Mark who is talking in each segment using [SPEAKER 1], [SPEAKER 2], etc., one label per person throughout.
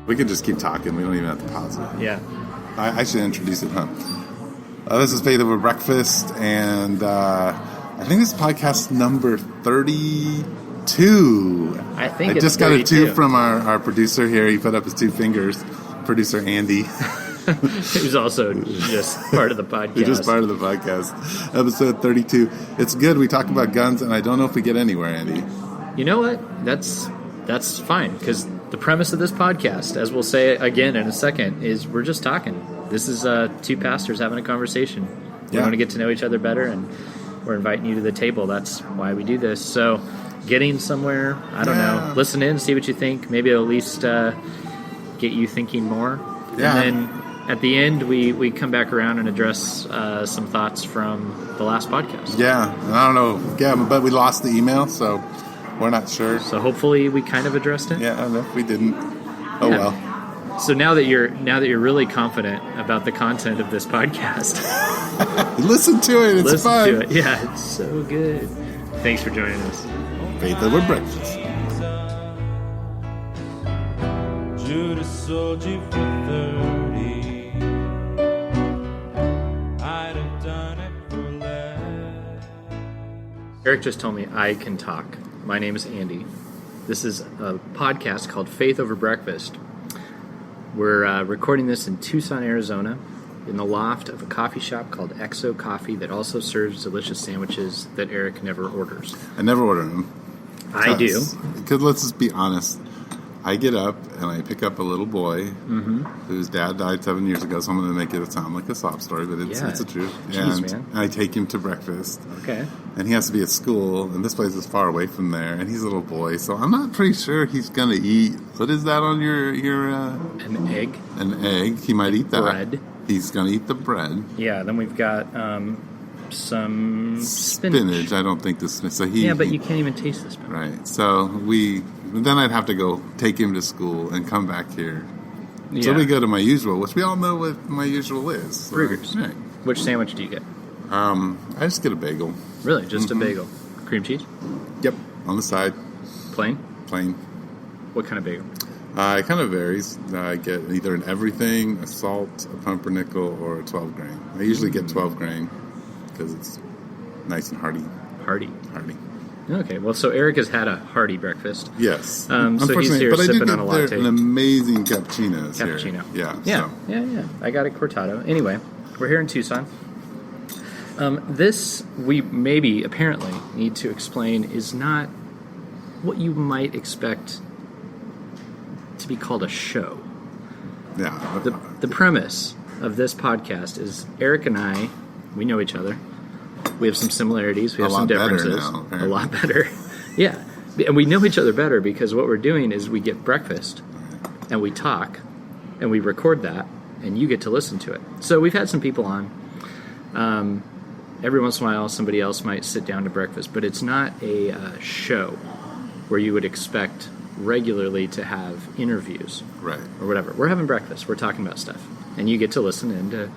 [SPEAKER 1] We can just keep talking. We don't even have to pause it.
[SPEAKER 2] Yeah.
[SPEAKER 1] I should introduce it, huh? This is Faith Over Breakfast, and I think this is podcast number 32.
[SPEAKER 2] I think
[SPEAKER 1] I just got a 2 from our producer here. He put up his 2 fingers. Producer Andy.
[SPEAKER 2] Who's also just part of the podcast.
[SPEAKER 1] He's just part of the podcast. Episode 32. It's good. We talk about guns, and I don't know if we get anywhere, Andy.
[SPEAKER 2] You know what? That's fine, because the premise of this podcast, as we'll say again in a second, is we're just talking. This is 2 pastors having a conversation. We want to get to know each other better, and we're inviting you to the table. That's why we do this. So getting somewhere, I don't know. Listen in, see what you think. Maybe it'll at least get you thinking more.
[SPEAKER 1] Yeah.
[SPEAKER 2] And then at the end, we come back around and address some thoughts from the last podcast.
[SPEAKER 1] Yeah, and I don't know. Yeah, but we lost the email, so we're not sure.
[SPEAKER 2] So hopefully we kind of addressed it.
[SPEAKER 1] Yeah, I don't know if we didn't. Oh well.
[SPEAKER 2] So now that you're really confident about the content of this podcast,
[SPEAKER 1] listen to it. It's fun.
[SPEAKER 2] Listen to it. Yeah, it's so good. Thanks for joining us.
[SPEAKER 1] Faith Over Breakfast.
[SPEAKER 3] Judas sold you for 30. I'd have done it for less.
[SPEAKER 2] Eric just told me I can talk. My name is Andy. This is a podcast called Faith Over Breakfast. We're recording this in Tucson, Arizona, in the loft of a coffee shop called Exo Coffee that also serves delicious sandwiches that Eric never orders.
[SPEAKER 1] I never order them.
[SPEAKER 2] I do.
[SPEAKER 1] Because let's just be honest. I get up and I pick up a little boy whose dad died 7 years ago, so I'm going to make it sound like a sob story, but it's the truth.
[SPEAKER 2] Jeez, man.
[SPEAKER 1] And I take him to breakfast.
[SPEAKER 2] Okay.
[SPEAKER 1] And he has to be at school, and this place is far away from there, and he's a little boy, so I'm not pretty sure he's going to eat. What is that on your
[SPEAKER 2] an egg.
[SPEAKER 1] An egg. He might eat that.
[SPEAKER 2] Bread.
[SPEAKER 1] He's going to eat the bread.
[SPEAKER 2] Yeah, then we've got some spinach.
[SPEAKER 1] I don't think this. So
[SPEAKER 2] but you can't even taste the spinach.
[SPEAKER 1] Right. So then I'd have to go take him to school and come back here. Yeah. So we go to my usual, which we all know what my usual is. So,
[SPEAKER 2] Brugger's.
[SPEAKER 1] Right.
[SPEAKER 2] Which sandwich do you get?
[SPEAKER 1] I just get a bagel.
[SPEAKER 2] Really? Just a bagel? Cream cheese?
[SPEAKER 1] Yep. On the side.
[SPEAKER 2] Plain?
[SPEAKER 1] Plain.
[SPEAKER 2] What kind of bagel?
[SPEAKER 1] It kind of varies. I get either an everything, a salt, a pumpernickel, or a 12 grain. I usually get 12 grain because it's nice and hearty.
[SPEAKER 2] Hearty.
[SPEAKER 1] Hearty.
[SPEAKER 2] Okay, well, so Eric has had a hearty breakfast.
[SPEAKER 1] Yes.
[SPEAKER 2] So he's here sipping on a latte.
[SPEAKER 1] An amazing cappuccino.
[SPEAKER 2] Cappuccino.
[SPEAKER 1] Here.
[SPEAKER 2] Yeah. I got a cortado. Anyway, we're here in Tucson. This, we apparently need to explain, is not what you might expect to be called a show.
[SPEAKER 1] Yeah.
[SPEAKER 2] The premise of this podcast is Eric and I, we know each other. We have some similarities. We have some differences. A lot better. Yeah. And we know each other better because what we're doing is we get breakfast and we talk and we record that and you get to listen to it. So we've had some people on. Every once in a while somebody else might sit down to breakfast, but it's not a show where you would expect regularly to have interviews.
[SPEAKER 1] Right.
[SPEAKER 2] Or whatever. We're having breakfast. We're talking about stuff. And you get to listen in to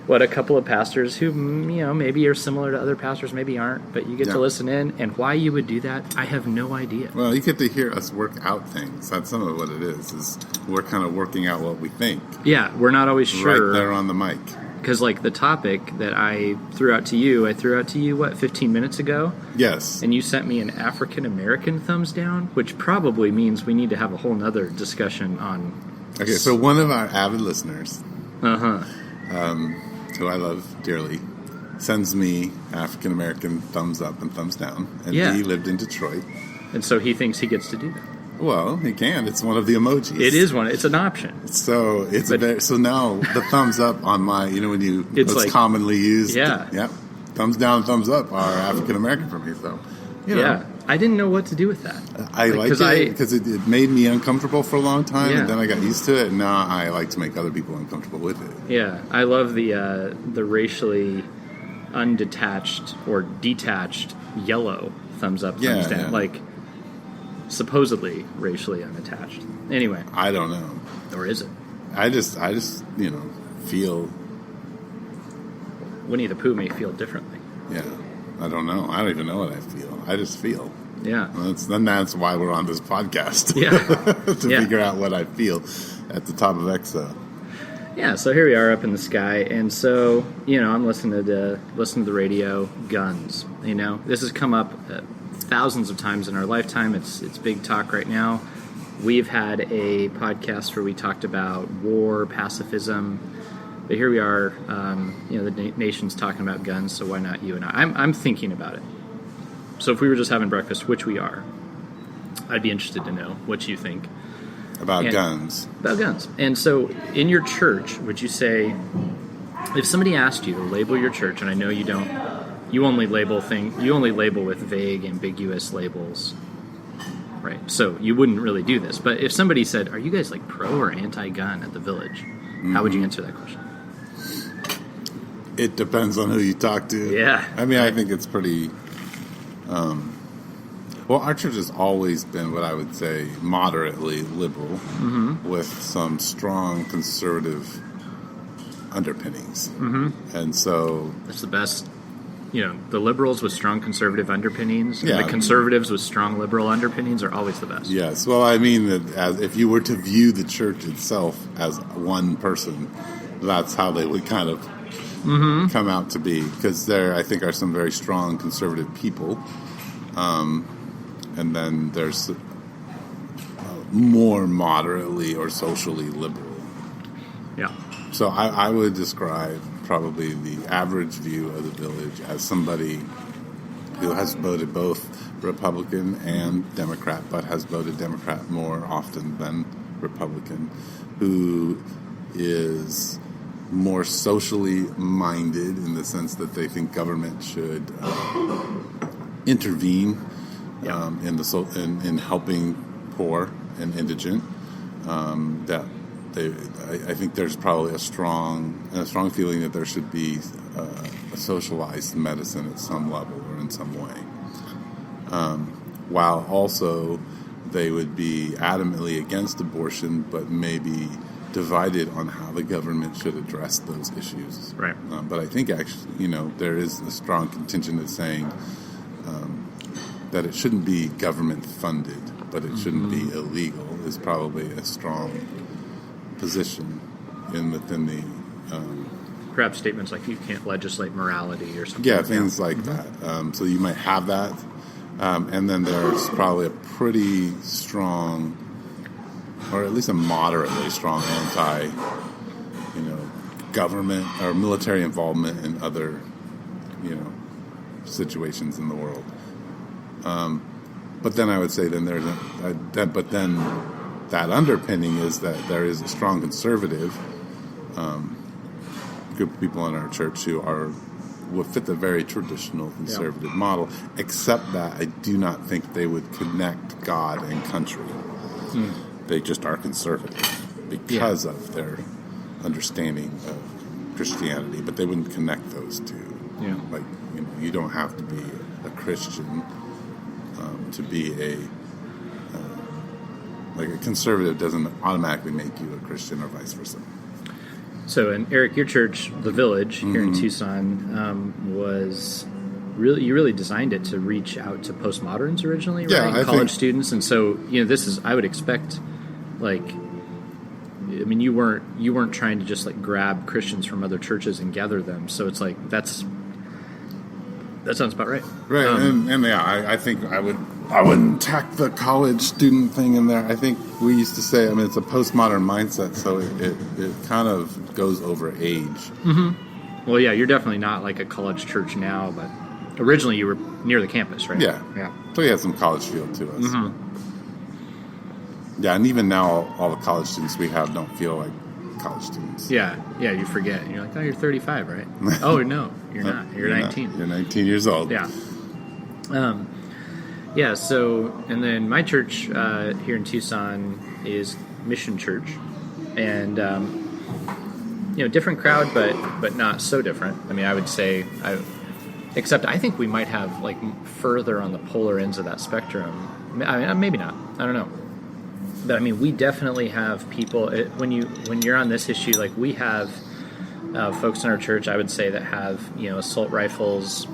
[SPEAKER 2] what a couple of pastors who, maybe are similar to other pastors, maybe aren't, but you get to listen in, and why you would do that, I have no idea.
[SPEAKER 1] Well, you get to hear us work out things. That's some of what it is we're kind of working out what we think.
[SPEAKER 2] Yeah, we're not always sure.
[SPEAKER 1] Right there on the mic.
[SPEAKER 2] Because, the topic that I threw out to you, 15 minutes ago?
[SPEAKER 1] Yes.
[SPEAKER 2] And you sent me an African-American thumbs down, which probably means we need to have a whole nother discussion on...
[SPEAKER 1] Okay, so one of our avid listeners...
[SPEAKER 2] Uh-huh.
[SPEAKER 1] Who I love dearly, sends me African-American thumbs up and thumbs down. And he lived in Detroit.
[SPEAKER 2] And so he thinks he gets to do that.
[SPEAKER 1] Well, he can. It's one of the emojis.
[SPEAKER 2] It is one. It's an option.
[SPEAKER 1] So so now the thumbs up on my, when it's commonly used.
[SPEAKER 2] Yeah.
[SPEAKER 1] Yep. Thumbs down, thumbs up are African-American for me. So,
[SPEAKER 2] Yeah. I didn't know what to do with that.
[SPEAKER 1] I liked it because it made me uncomfortable for a long time, and then I got used to it, and now I like to make other people uncomfortable with it.
[SPEAKER 2] Yeah, I love the racially undetached or detached yellow thumbs up, thumbs down, supposedly racially unattached. Anyway,
[SPEAKER 1] I don't know,
[SPEAKER 2] or is it?
[SPEAKER 1] I just feel.
[SPEAKER 2] Winnie the Pooh may feel differently.
[SPEAKER 1] Yeah. I don't know. I don't even know what I feel. I just feel.
[SPEAKER 2] Yeah.
[SPEAKER 1] That's why we're on this podcast.
[SPEAKER 2] Yeah.
[SPEAKER 1] to figure out what I feel. at the top of EXO.
[SPEAKER 2] Yeah, so here we are up in the sky, and so, I'm listening to the radio, guns. This has come up thousands of times in our lifetime. It's big talk right now. We've had a podcast where we talked about war, pacifism, but here we are, the nation's talking about guns, so why not you and I? I'm thinking about it. So if we were just having breakfast, which we are, I'd be interested to know what you think.
[SPEAKER 1] About guns.
[SPEAKER 2] About guns. And so in your church, would you say, if somebody asked you to label your church, and I know you don't, you only label with vague, ambiguous labels, right? So you wouldn't really do this. But if somebody said, are you guys like pro or anti-gun at the Village? How would you answer that question?
[SPEAKER 1] It depends on who you talk to.
[SPEAKER 2] Yeah.
[SPEAKER 1] I mean, I think it's pretty... well, our church has always been what I would say moderately liberal with some strong conservative underpinnings. And so...
[SPEAKER 2] That's the best... the liberals with strong conservative underpinnings and
[SPEAKER 1] Yeah.
[SPEAKER 2] the conservatives with strong liberal underpinnings are always the best.
[SPEAKER 1] Yes. Well, I mean that if you were to view the church itself as one person, that's how they would kind of come out to be. Because there, I think, are some very strong conservative people. And then there's more moderately or socially liberal.
[SPEAKER 2] Yeah.
[SPEAKER 1] So I would describe probably the average view of the Village as somebody who has voted both Republican and Democrat, but has voted Democrat more often than Republican, who is more socially minded in the sense that they think government should intervene in helping poor and indigent. I think there's probably a strong feeling that there should be a socialized medicine at some level or in some way. While also they would be adamantly against abortion, but maybe divided on how the government should address those issues.
[SPEAKER 2] Right.
[SPEAKER 1] But I think actually, there is a strong contingent of saying that it shouldn't be government funded, but it shouldn't be illegal, is probably a strong position within the...
[SPEAKER 2] Perhaps statements like you can't legislate morality or something.
[SPEAKER 1] Yeah, things like that. So you might have that. And then there's probably a pretty strong, or at least a moderately strong government or military involvement in other, situations in the world. But then I would say that underpinning is that there is a strong conservative group of people in our church who would fit the very traditional conservative model, except that I do not think they would connect God and country. They just are conservative because of their understanding of Christianity, but they wouldn't connect those two.
[SPEAKER 2] Yeah.
[SPEAKER 1] Like, you don't have to be a Christian to be a conservative doesn't automatically make you a Christian or vice versa.
[SPEAKER 2] So, and Eric, your church, The Village, here in Tucson, was really, you really designed it to reach out to postmoderns originally, right?
[SPEAKER 1] Yeah,
[SPEAKER 2] College students. And so, this is, I would expect, you weren't trying to just grab Christians from other churches and gather them. So it's that sounds about right.
[SPEAKER 1] Right. I think I wouldn't tack the college student thing in there. I think we used to say, it's a postmodern mindset, so it kind of goes over age.
[SPEAKER 2] Mm-hmm. Well, yeah, you're definitely not like a college church now, but originally you were near the campus, right?
[SPEAKER 1] Yeah. So we had some college feel to us. Mm-hmm. Yeah, and even now, all the college students we have don't feel like college students.
[SPEAKER 2] Yeah, you forget. And you're like, oh, you're 35, right? Oh, no, you're not. You're 19.
[SPEAKER 1] You're 19 years old.
[SPEAKER 2] Yeah. Yeah, so, and then my church here in Tucson is Mission Church. And, different crowd, but not so different. I would say, except I think we might have, further on the polar ends of that spectrum. Maybe not. I don't know. But, we definitely have people, when you're on this issue, we have folks in our church, I would say, that have, assault rifles,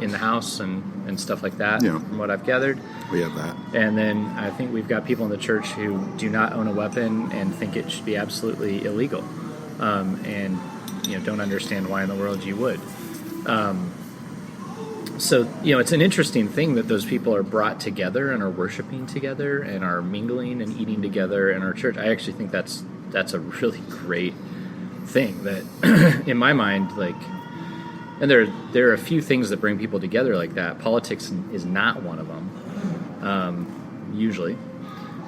[SPEAKER 2] in the house and stuff like that,
[SPEAKER 1] Yeah.
[SPEAKER 2] from what I've gathered.
[SPEAKER 1] We have that.
[SPEAKER 2] And then I think we've got people in the church who do not own a weapon and think it should be absolutely illegal, and don't understand why in the world you would. So it's an interesting thing that those people are brought together and are worshiping together and are mingling and eating together in our church. I actually think that's a really great thing that, in my mind, like. And there are a few things that bring people together like that. Politics is not one of them, usually,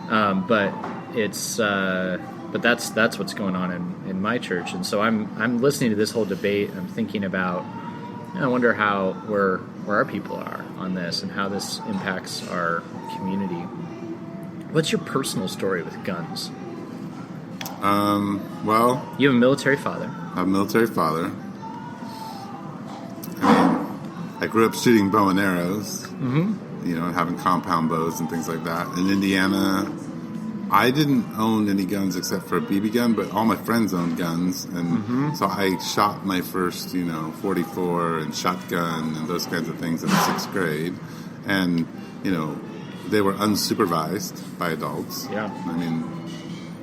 [SPEAKER 2] but that's what's going on in my church. And so I'm listening to this whole debate. I'm thinking about, I wonder where our people are on this and how this impacts our community. What's your personal story with guns?
[SPEAKER 1] Well,
[SPEAKER 2] you have a military father.
[SPEAKER 1] I have a military father. I grew up shooting bow and arrows, and having compound bows and things like that. In Indiana, I didn't own any guns except for a BB gun, but all my friends owned guns. And so I shot my first, 44 and shotgun and those kinds of things in the 6th grade. And, they were unsupervised by adults.
[SPEAKER 2] Yeah.
[SPEAKER 1] I mean,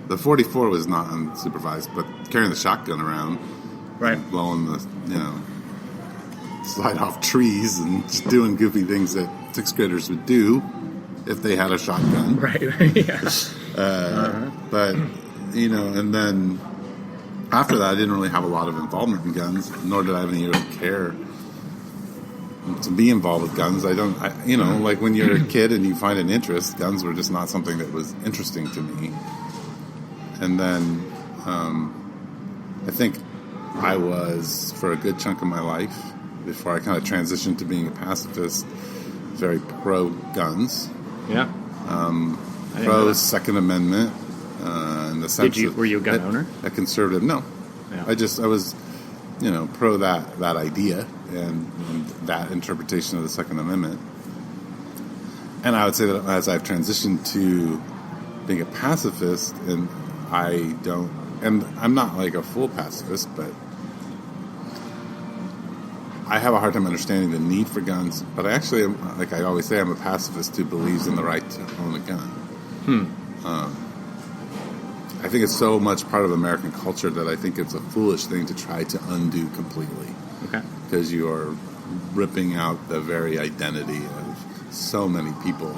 [SPEAKER 1] the 44 was not unsupervised, but carrying the shotgun around,
[SPEAKER 2] right,
[SPEAKER 1] blowing the, slide off trees and just doing goofy things that 6th graders would do if they had a shotgun.
[SPEAKER 2] Right. Yeah.
[SPEAKER 1] But, and then after that, I didn't really have a lot of involvement in guns, nor did I have any real care to be involved with guns. Like when you're a kid and you find an interest, guns were just not something that was interesting to me. And then I think I was, for a good chunk of my life, before I kind of transitioned to being a pacifist, very pro-guns.
[SPEAKER 2] Yeah.
[SPEAKER 1] Pro Second Amendment, in the sense
[SPEAKER 2] were you a gun owner?
[SPEAKER 1] A conservative, no.
[SPEAKER 2] Yeah.
[SPEAKER 1] I was, pro that idea and that interpretation of the Second Amendment. And I would say that as I've transitioned to being a pacifist, and I'm not like a full pacifist, but I have a hard time understanding the need for guns, but I actually am, like I always say, I'm a pacifist who believes in the right to own a gun. I think it's so much part of American culture that I think it's a foolish thing to try to undo completely.
[SPEAKER 2] Okay.
[SPEAKER 1] Because you are ripping out the very identity of so many people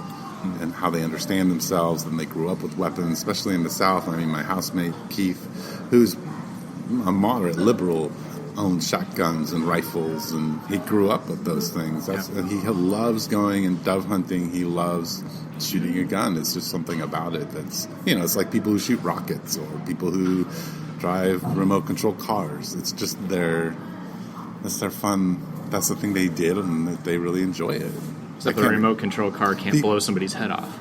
[SPEAKER 1] and how they understand themselves, and they grew up with weapons, especially in the South. I mean, my housemate, Keith, who's a moderate liberal, owned shotguns and rifles, and he grew up with those things. And he loves going and dove hunting. He loves shooting a gun. It's just something about it that's, it's like people who shoot rockets or people who drive remote control cars. It's just that's their fun. That's the thing they did, and they really enjoy it.
[SPEAKER 2] Except a remote control car can't blow somebody's head off.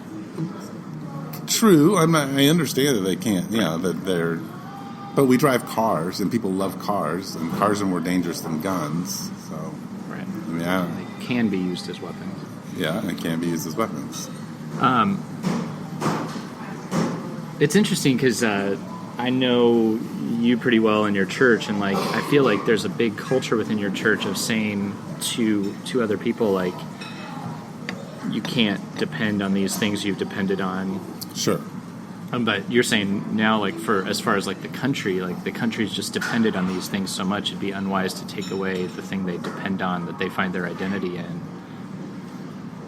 [SPEAKER 1] True. I understand that they can't. That they're. But we drive cars, and people love cars, and cars are more dangerous than guns. So,
[SPEAKER 2] right.
[SPEAKER 1] They
[SPEAKER 2] can be used as weapons.
[SPEAKER 1] Yeah, they can be used as weapons.
[SPEAKER 2] It's interesting because I know you pretty well in your church, and I feel like there's a big culture within your church of saying to other people, like, you can't depend on these things you've depended on.
[SPEAKER 1] Sure.
[SPEAKER 2] But you're saying now, as far as the country's just depended on these things so much, it'd be unwise to take away the thing they depend on, that they find their identity in.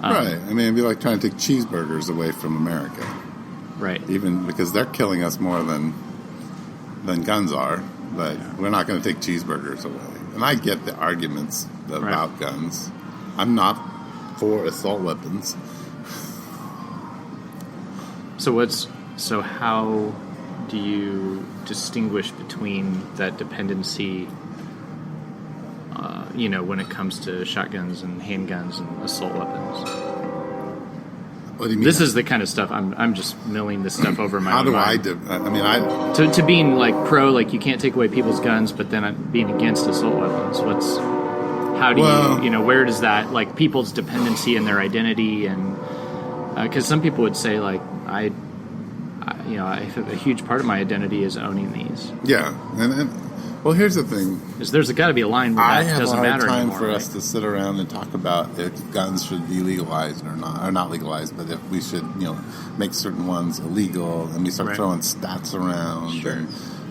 [SPEAKER 1] Right. I mean, it'd be like trying to take cheeseburgers away from America.
[SPEAKER 2] Right.
[SPEAKER 1] Even because they're killing us more than guns are, but we're not going to take cheeseburgers away. And I get the arguments about guns. I'm not for assault weapons.
[SPEAKER 2] So how do you distinguish between that dependency, when it comes to shotguns and handguns and assault weapons?
[SPEAKER 1] What do you mean?
[SPEAKER 2] This is the kind of stuff I'm just milling this stuff over my
[SPEAKER 1] How
[SPEAKER 2] own
[SPEAKER 1] do
[SPEAKER 2] mind. To being pro, you can't take away people's guns, but then I'm being against assault weapons. Where does that, people's dependency and their identity, and because some people would say I have a huge part of my identity is owning these.
[SPEAKER 1] Yeah, and Well, here's the thing.
[SPEAKER 2] There's got to be a line where
[SPEAKER 1] I
[SPEAKER 2] that
[SPEAKER 1] have a
[SPEAKER 2] doesn't
[SPEAKER 1] hard
[SPEAKER 2] matter
[SPEAKER 1] time
[SPEAKER 2] anymore.
[SPEAKER 1] for
[SPEAKER 2] right?
[SPEAKER 1] us to sit around and talk about if guns should be legalized or not legalized, but if we should, make certain ones illegal, and we start
[SPEAKER 2] Right.
[SPEAKER 1] throwing stats around.
[SPEAKER 2] Sure.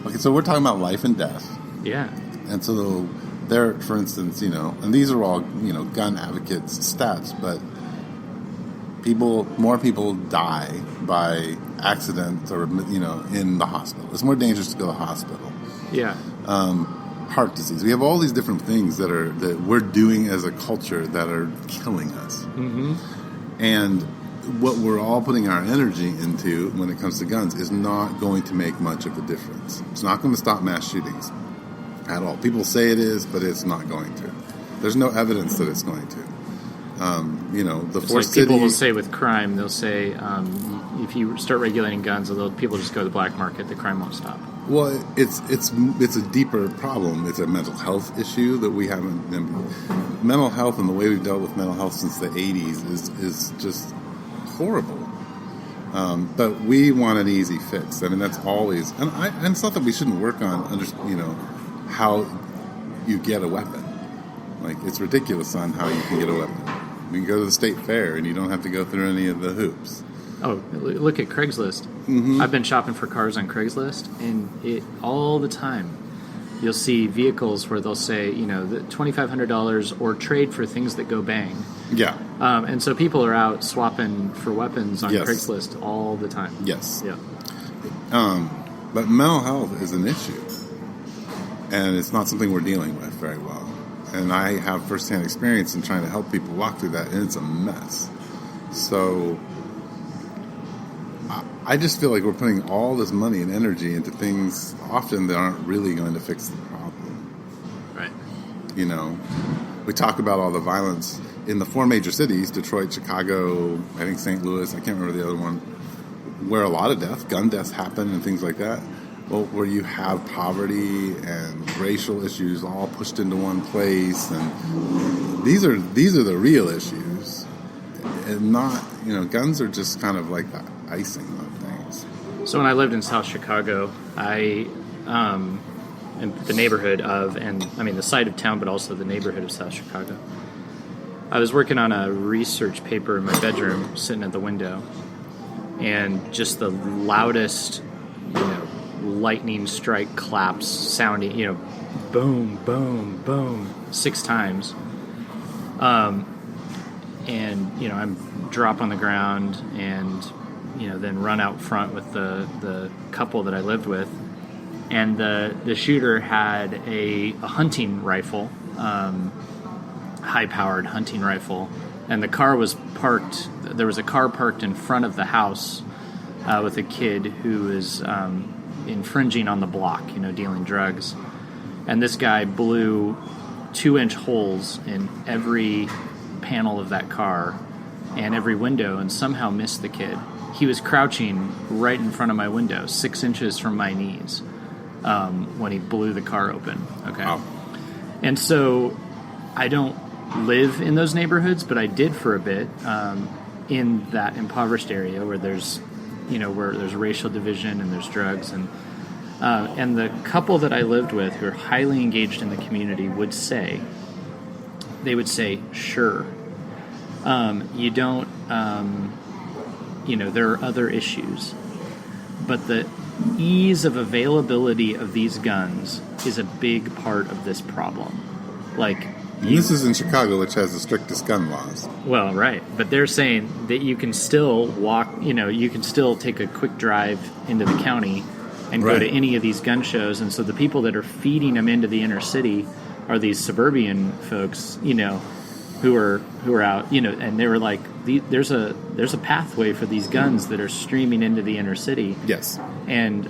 [SPEAKER 1] Okay, so we're talking about life and death.
[SPEAKER 2] Yeah.
[SPEAKER 1] And so there, for instance, and these are all, gun advocates stats, but more people die by accident or, in the hospital. It's more dangerous to go to the hospital.
[SPEAKER 2] Yeah.
[SPEAKER 1] Heart disease. We have all these different things that we're doing as a culture that are killing us.
[SPEAKER 2] Mm-hmm.
[SPEAKER 1] And what we're all putting our energy into when it comes to guns is not going to make much of a difference. It's not going to stop mass shootings at all. People say it is, but it's not going to. There's no evidence that it's going to. The
[SPEAKER 2] It's
[SPEAKER 1] fourth
[SPEAKER 2] like people
[SPEAKER 1] city.
[SPEAKER 2] will say with crime, they'll say if you start regulating guns, people just go to the black market. The crime won't stop.
[SPEAKER 1] Well, it's a deeper problem. It's a mental health issue that we haven't. Mental health and the way we've dealt with mental health since the 80s is just horrible. But we want an easy fix. I mean, that's always. And it's not that we shouldn't work on how you get a weapon. Like, it's ridiculous on how you can get a weapon. You can go to the state fair and you don't have to go through any of the hoops.
[SPEAKER 2] Oh, look at Craigslist.
[SPEAKER 1] Mm-hmm.
[SPEAKER 2] I've been shopping for cars on Craigslist, and all the time you'll see vehicles where they'll say, $2,500 or trade for things that go bang.
[SPEAKER 1] Yeah.
[SPEAKER 2] And so people are out swapping for weapons on
[SPEAKER 1] Yes.
[SPEAKER 2] Craigslist all the time.
[SPEAKER 1] Yes.
[SPEAKER 2] Yeah.
[SPEAKER 1] But mental health is an issue, and it's not something we're dealing with very well. And I have firsthand experience in trying to help people walk through that, and it's a mess. So I just feel like we're putting all this money and energy into things often that aren't really going to fix the problem.
[SPEAKER 2] Right.
[SPEAKER 1] We talk about all the violence in the 4 major cities, Detroit, Chicago, I think St. Louis, I can't remember the other one, where a lot of gun deaths happen and things like that. Well, where you have poverty and racial issues all pushed into one place, and these are the real issues, and not, guns are just kind of like the icing on things.
[SPEAKER 2] So when I lived in South Chicago, I, in the neighborhood of, the side of town, but also the neighborhood of South Chicago, I was working on a research paper in my bedroom, sitting at the window, and just the loudest, lightning strike claps sounding, boom, boom, boom, 6 times. And, I'm drop on the ground and, then run out front with the couple that I lived with. And the shooter had a hunting rifle, high-powered hunting rifle. And the car was parked, there was a car parked in front of the house with a kid who was infringing on the block, dealing drugs. And this guy blew 2-inch holes in every panel of that car and every window and somehow missed the kid. He was crouching right in front of my window, 6 inches from my knees, when he blew the car open. Okay.
[SPEAKER 1] Wow.
[SPEAKER 2] And so I don't live in those neighborhoods, but I did for a bit in that impoverished area where there's where there's racial division and there's drugs, and the couple that I lived with, who are highly engaged in the community, would say, sure, you don't, there are other issues, but the ease of availability of these guns is a big part of this problem. Like,
[SPEAKER 1] this is in Chicago, which has the strictest gun laws.
[SPEAKER 2] Well, right. But they're saying that you can still walk, you can still take a quick drive into the county and go to any of these gun shows. And so the people that are feeding them into the inner city are these suburban folks, who are out, and they were like, there's a pathway for these guns that are streaming into the inner city.
[SPEAKER 1] Yes.
[SPEAKER 2] And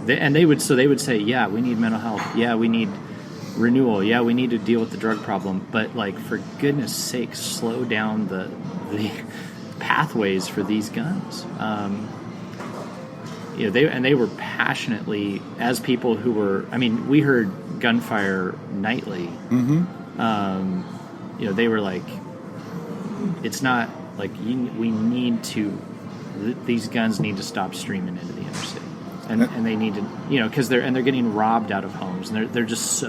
[SPEAKER 2] they would say, yeah, we need mental health. Yeah, we need renewal. Yeah, we need to deal with the drug problem, but like, for goodness sake, slow down the pathways for these guns. They were passionately, as people who were, we heard gunfire nightly.
[SPEAKER 1] Mm-hmm.
[SPEAKER 2] They were like, it's not like these guns need to stop streaming into the inner city. and they need to, because they're getting robbed out of homes, and they're just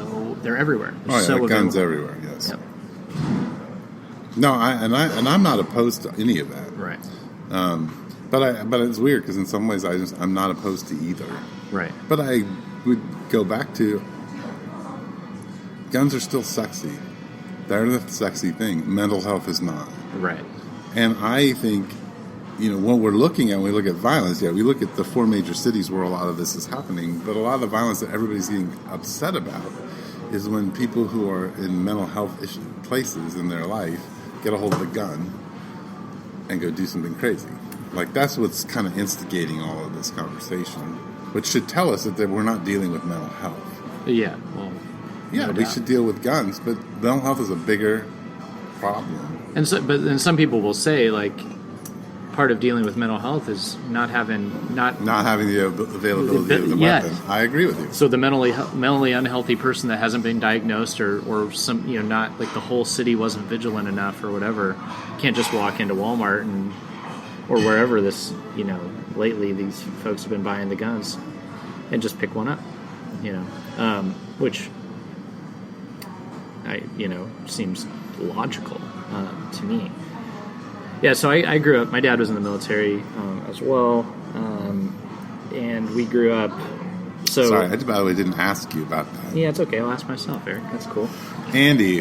[SPEAKER 2] they're everywhere. They're
[SPEAKER 1] guns
[SPEAKER 2] available.
[SPEAKER 1] everywhere. Yes.
[SPEAKER 2] Yep.
[SPEAKER 1] No, I'm not opposed to any of that.
[SPEAKER 2] Right.
[SPEAKER 1] But it's weird because in some ways I'm not opposed to either.
[SPEAKER 2] Right.
[SPEAKER 1] But I would go back to guns are still sexy. They're the sexy thing. Mental health is not.
[SPEAKER 2] Right.
[SPEAKER 1] And I think, what we're looking at when we look at violence, we look at the 4 major cities where a lot of this is happening, but a lot of the violence that everybody's getting upset about is when people who are in mental health places in their life get a hold of a gun and go do something crazy. Like, that's what's kind of instigating all of this conversation, which should tell us that we're not dealing with mental health.
[SPEAKER 2] Yeah, well...
[SPEAKER 1] Yeah, we should deal with guns, but mental health is a bigger problem.
[SPEAKER 2] And some people will say, like, part of dealing with mental health is not having the availability of the weapon. I agree with you. So the mentally unhealthy person that hasn't been diagnosed or some not like the whole city wasn't vigilant enough or whatever can't just walk into Walmart or wherever this lately these folks have been buying the guns and just pick one up, which seems logical to me. Yeah, so I grew up. My dad was in the military as well, and we grew up. So
[SPEAKER 1] sorry, I by the way didn't ask you about that.
[SPEAKER 2] Yeah, it's okay. I'll ask myself, Eric. That's cool.
[SPEAKER 1] Andy,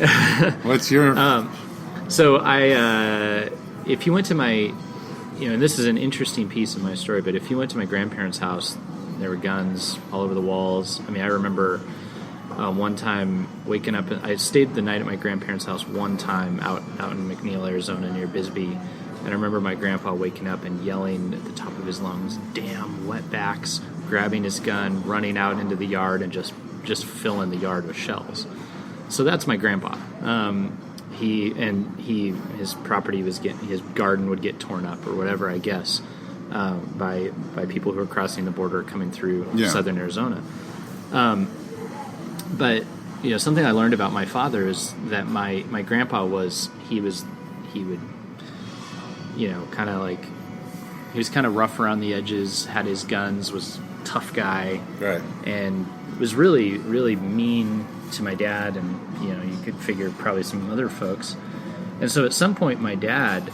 [SPEAKER 1] what's your?
[SPEAKER 2] So if you went to my, and this is an interesting piece of my story, but if you went to my grandparents' house, there were guns all over the walls. I mean, I remember. One time waking up, I stayed the night at my grandparents' house one time out in McNeil, Arizona, near Bisbee, and I remember my grandpa waking up and yelling at the top of his lungs, "Damn wetbacks!" grabbing his gun, running out into the yard, and just filling the yard with shells. So that's my grandpa. His property his garden would get torn up or whatever, I guess, by people who were crossing the border coming through southern Arizona. But something I learned about my father is that my grandpa he would kind of like he was kind of rough around the edges, had his guns, was a tough guy,
[SPEAKER 1] right,
[SPEAKER 2] and was really really mean to my dad, and you could figure probably some other folks. And so at some point my dad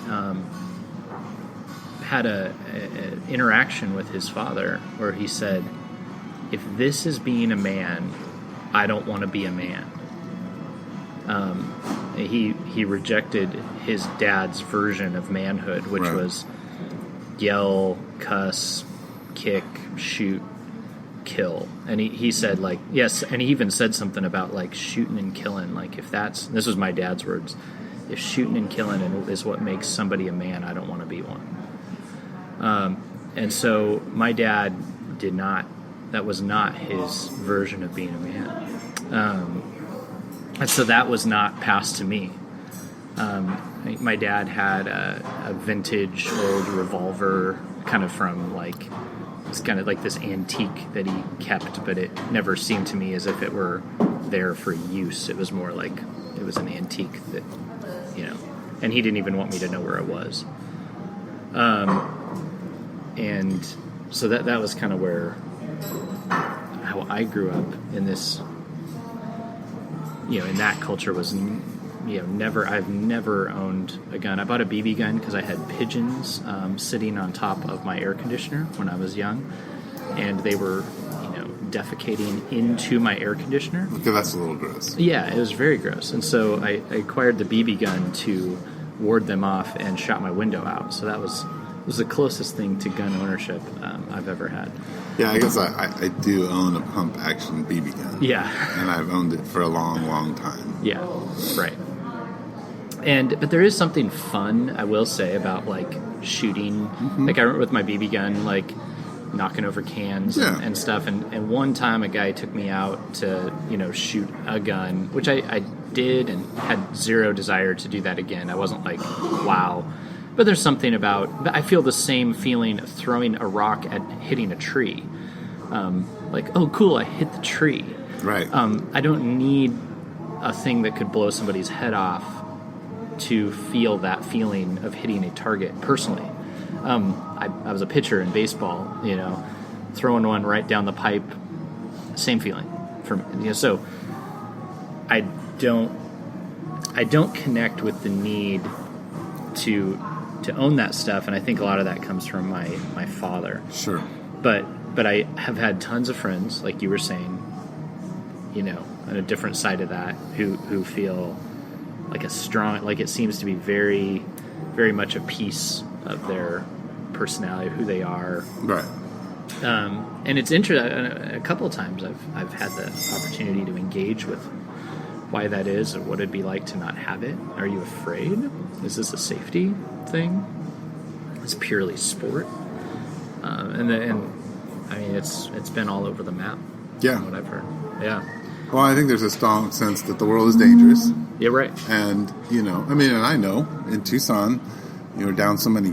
[SPEAKER 2] had a interaction with his father where he said, "If this is being a man, I don't want to be a man." He rejected his dad's version of manhood, which was yell, cuss, kick, shoot, kill. And he said, like, yes, and he even said something about, like, shooting and killing. Like, this was my dad's words, if shooting and killing is what makes somebody a man, I don't want to be one. And so my dad that was not his version of being a man. And so that was not passed to me. My dad had a vintage old revolver, kind of from like, it's kind of like this antique that he kept, but it never seemed to me as if it were there for use. It was more like it was an antique that, and he didn't even want me to know where it was. And so that was kind of how I grew up in this, in that culture was, I've never owned a gun. I bought a BB gun because I had pigeons sitting on top of my air conditioner when I was young, and they were, defecating into my air conditioner.
[SPEAKER 1] Okay, that's a little gross.
[SPEAKER 2] Yeah, it was very gross. And so I acquired the BB gun to ward them off and shot my window out. So that was the closest thing to gun ownership I've ever had.
[SPEAKER 1] Yeah, I guess I do own a pump action BB gun.
[SPEAKER 2] Yeah.
[SPEAKER 1] And I've owned it for a long, long time.
[SPEAKER 2] Yeah, right. But there is something fun, I will say, about like shooting. Mm-hmm. Like I remember with my BB gun, like knocking over cans and stuff. And one time a guy took me out to, shoot a gun, which I did and had zero desire to do that again. I wasn't like, wow. But there's something about, I feel the same feeling of throwing a rock at hitting a tree. Like, oh, cool, I hit the tree.
[SPEAKER 1] Right.
[SPEAKER 2] I don't need a thing that could blow somebody's head off to feel that feeling of hitting a target personally. I was a pitcher in baseball, throwing one right down the pipe, same feeling for me. You know, so I don't connect with the need to own that stuff, and I think a lot of that comes from my father.
[SPEAKER 1] Sure.
[SPEAKER 2] But I have had tons of friends, like you were saying, you know, on a different side of that, who feel like it seems to be very, very much a piece of their personality, who they are.
[SPEAKER 1] Right.
[SPEAKER 2] And it's interesting. A couple of times I've had the opportunity to engage with why that is, or what it'd be like to not have it. Are you afraid? Is this a safety thing? It's purely sport. And I mean, it's been all over the map.
[SPEAKER 1] Yeah.
[SPEAKER 2] From what I've heard. Yeah.
[SPEAKER 1] Well, I think there's a strong sense that the world is dangerous.
[SPEAKER 2] Yeah, right.
[SPEAKER 1] And, you know, I mean, and I know in Tucson, you're down so many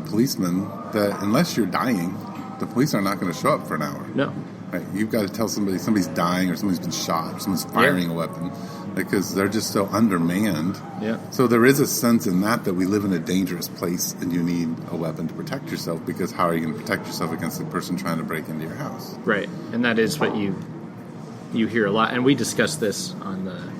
[SPEAKER 1] policemen that unless you're dying, the police are not going to show up for an hour.
[SPEAKER 2] No.
[SPEAKER 1] Right? You've got to tell somebody's dying or somebody's been shot or someone's firing a weapon because they're just so undermanned.
[SPEAKER 2] Yeah.
[SPEAKER 1] So there is a sense in that we live in a dangerous place and you need a weapon to protect yourself, because how are you going to protect yourself against the person trying to break into your house?
[SPEAKER 2] Right. And that is what you hear a lot. And we discussed this on the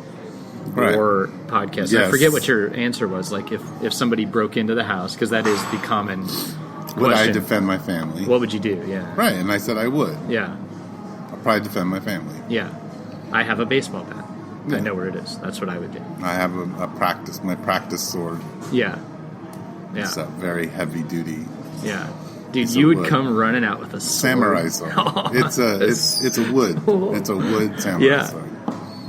[SPEAKER 2] war podcast.
[SPEAKER 1] Yes.
[SPEAKER 2] I forget what your answer was. Like if somebody broke into the house, because that is the common question.
[SPEAKER 1] Would I defend my family?
[SPEAKER 2] What would you do? Yeah.
[SPEAKER 1] Right. And I said I would.
[SPEAKER 2] Yeah.
[SPEAKER 1] I'll probably defend my family.
[SPEAKER 2] Yeah. I have a baseball bat.
[SPEAKER 1] Yeah.
[SPEAKER 2] I know where it is. That's what I would do.
[SPEAKER 1] I have my practice sword.
[SPEAKER 2] Yeah. Yeah.
[SPEAKER 1] It's a very heavy duty.
[SPEAKER 2] Yeah. Dude,
[SPEAKER 1] It's
[SPEAKER 2] you
[SPEAKER 1] a
[SPEAKER 2] would
[SPEAKER 1] wood.
[SPEAKER 2] come running out with a sword.
[SPEAKER 1] Samurai sword. It's a wood. It's a wood samurai sword.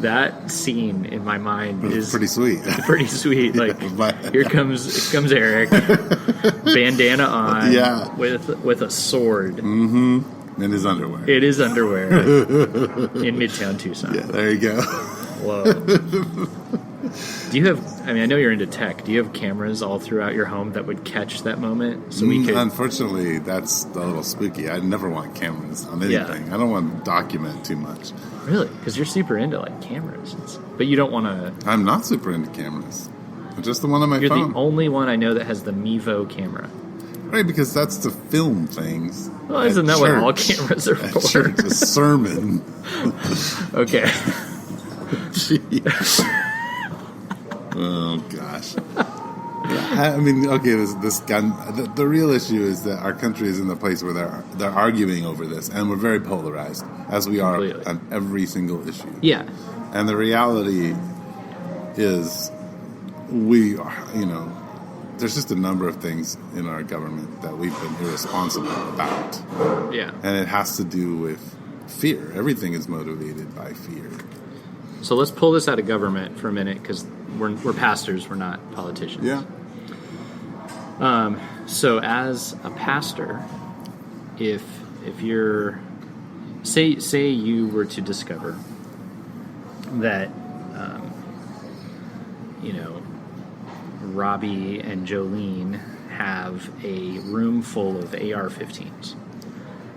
[SPEAKER 2] That scene in my mind is
[SPEAKER 1] pretty sweet.
[SPEAKER 2] Pretty sweet. Like
[SPEAKER 1] but-
[SPEAKER 2] here comes Eric, bandana on, with a sword.
[SPEAKER 1] Mm-hmm. In his underwear.
[SPEAKER 2] It is underwear in Midtown Tucson.
[SPEAKER 1] Yeah, there you go.
[SPEAKER 2] Whoa. Do you have? I mean, I know you're into tech. Do you have cameras all throughout your home that would catch that moment? So we could.
[SPEAKER 1] Unfortunately, that's a little spooky. I never want cameras on anything. I don't want to document too much.
[SPEAKER 2] Really? Because you're super into like cameras, but you don't want to.
[SPEAKER 1] I'm not super into cameras. Just the one on my phone.
[SPEAKER 2] You're the only one I know that has the Mevo camera.
[SPEAKER 1] Right, because that's to film things.
[SPEAKER 2] Well, isn't that what all cameras are for?
[SPEAKER 1] Church, a sermon.
[SPEAKER 2] Okay.
[SPEAKER 1] Oh gosh. I mean, okay. This gun. The real issue is that our country is in the place where they're arguing over this, and we're very polarized, as we are on every single issue.
[SPEAKER 2] Yeah.
[SPEAKER 1] And the reality is, we are. You know, there's just a number of things in our government that we've been irresponsible about.
[SPEAKER 2] Yeah.
[SPEAKER 1] And it has to do with fear. Everything is motivated by fear.
[SPEAKER 2] So let's pull this out of government for a minute, because we're pastors, we're not politicians.
[SPEAKER 1] Yeah.
[SPEAKER 2] So as a pastor, if you're say you were to discover that Robbie and Jolene have a room full of AR-15s,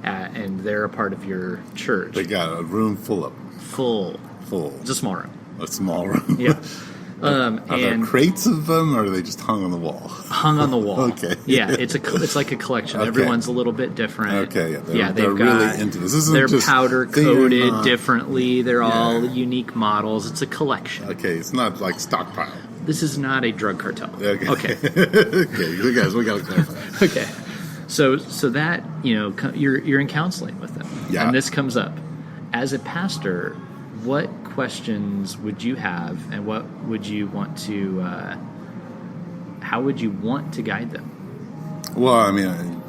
[SPEAKER 2] and they're a part of your church.
[SPEAKER 1] They got a room full of them.
[SPEAKER 2] Full. It's a small room.
[SPEAKER 1] A small room.
[SPEAKER 2] Yeah.
[SPEAKER 1] Are there crates of them, or are they just hung on the wall?
[SPEAKER 2] Hung on the wall.
[SPEAKER 1] Okay.
[SPEAKER 2] Yeah, it's like a collection.
[SPEAKER 1] Okay.
[SPEAKER 2] Everyone's a little bit different.
[SPEAKER 1] Okay.
[SPEAKER 2] Yeah,
[SPEAKER 1] they're really into this.
[SPEAKER 2] They're powder coated differently. They're all unique models. It's a collection.
[SPEAKER 1] Okay, it's not like stockpile.
[SPEAKER 2] This is not a drug cartel.
[SPEAKER 1] Okay.
[SPEAKER 2] Okay.
[SPEAKER 1] Okay, you guys, we got to clarify.
[SPEAKER 2] Okay. So that you're in counseling with them, and this comes up as a pastor. What questions would you have, and what would you want to? How would you want to guide them?
[SPEAKER 1] Well, I mean,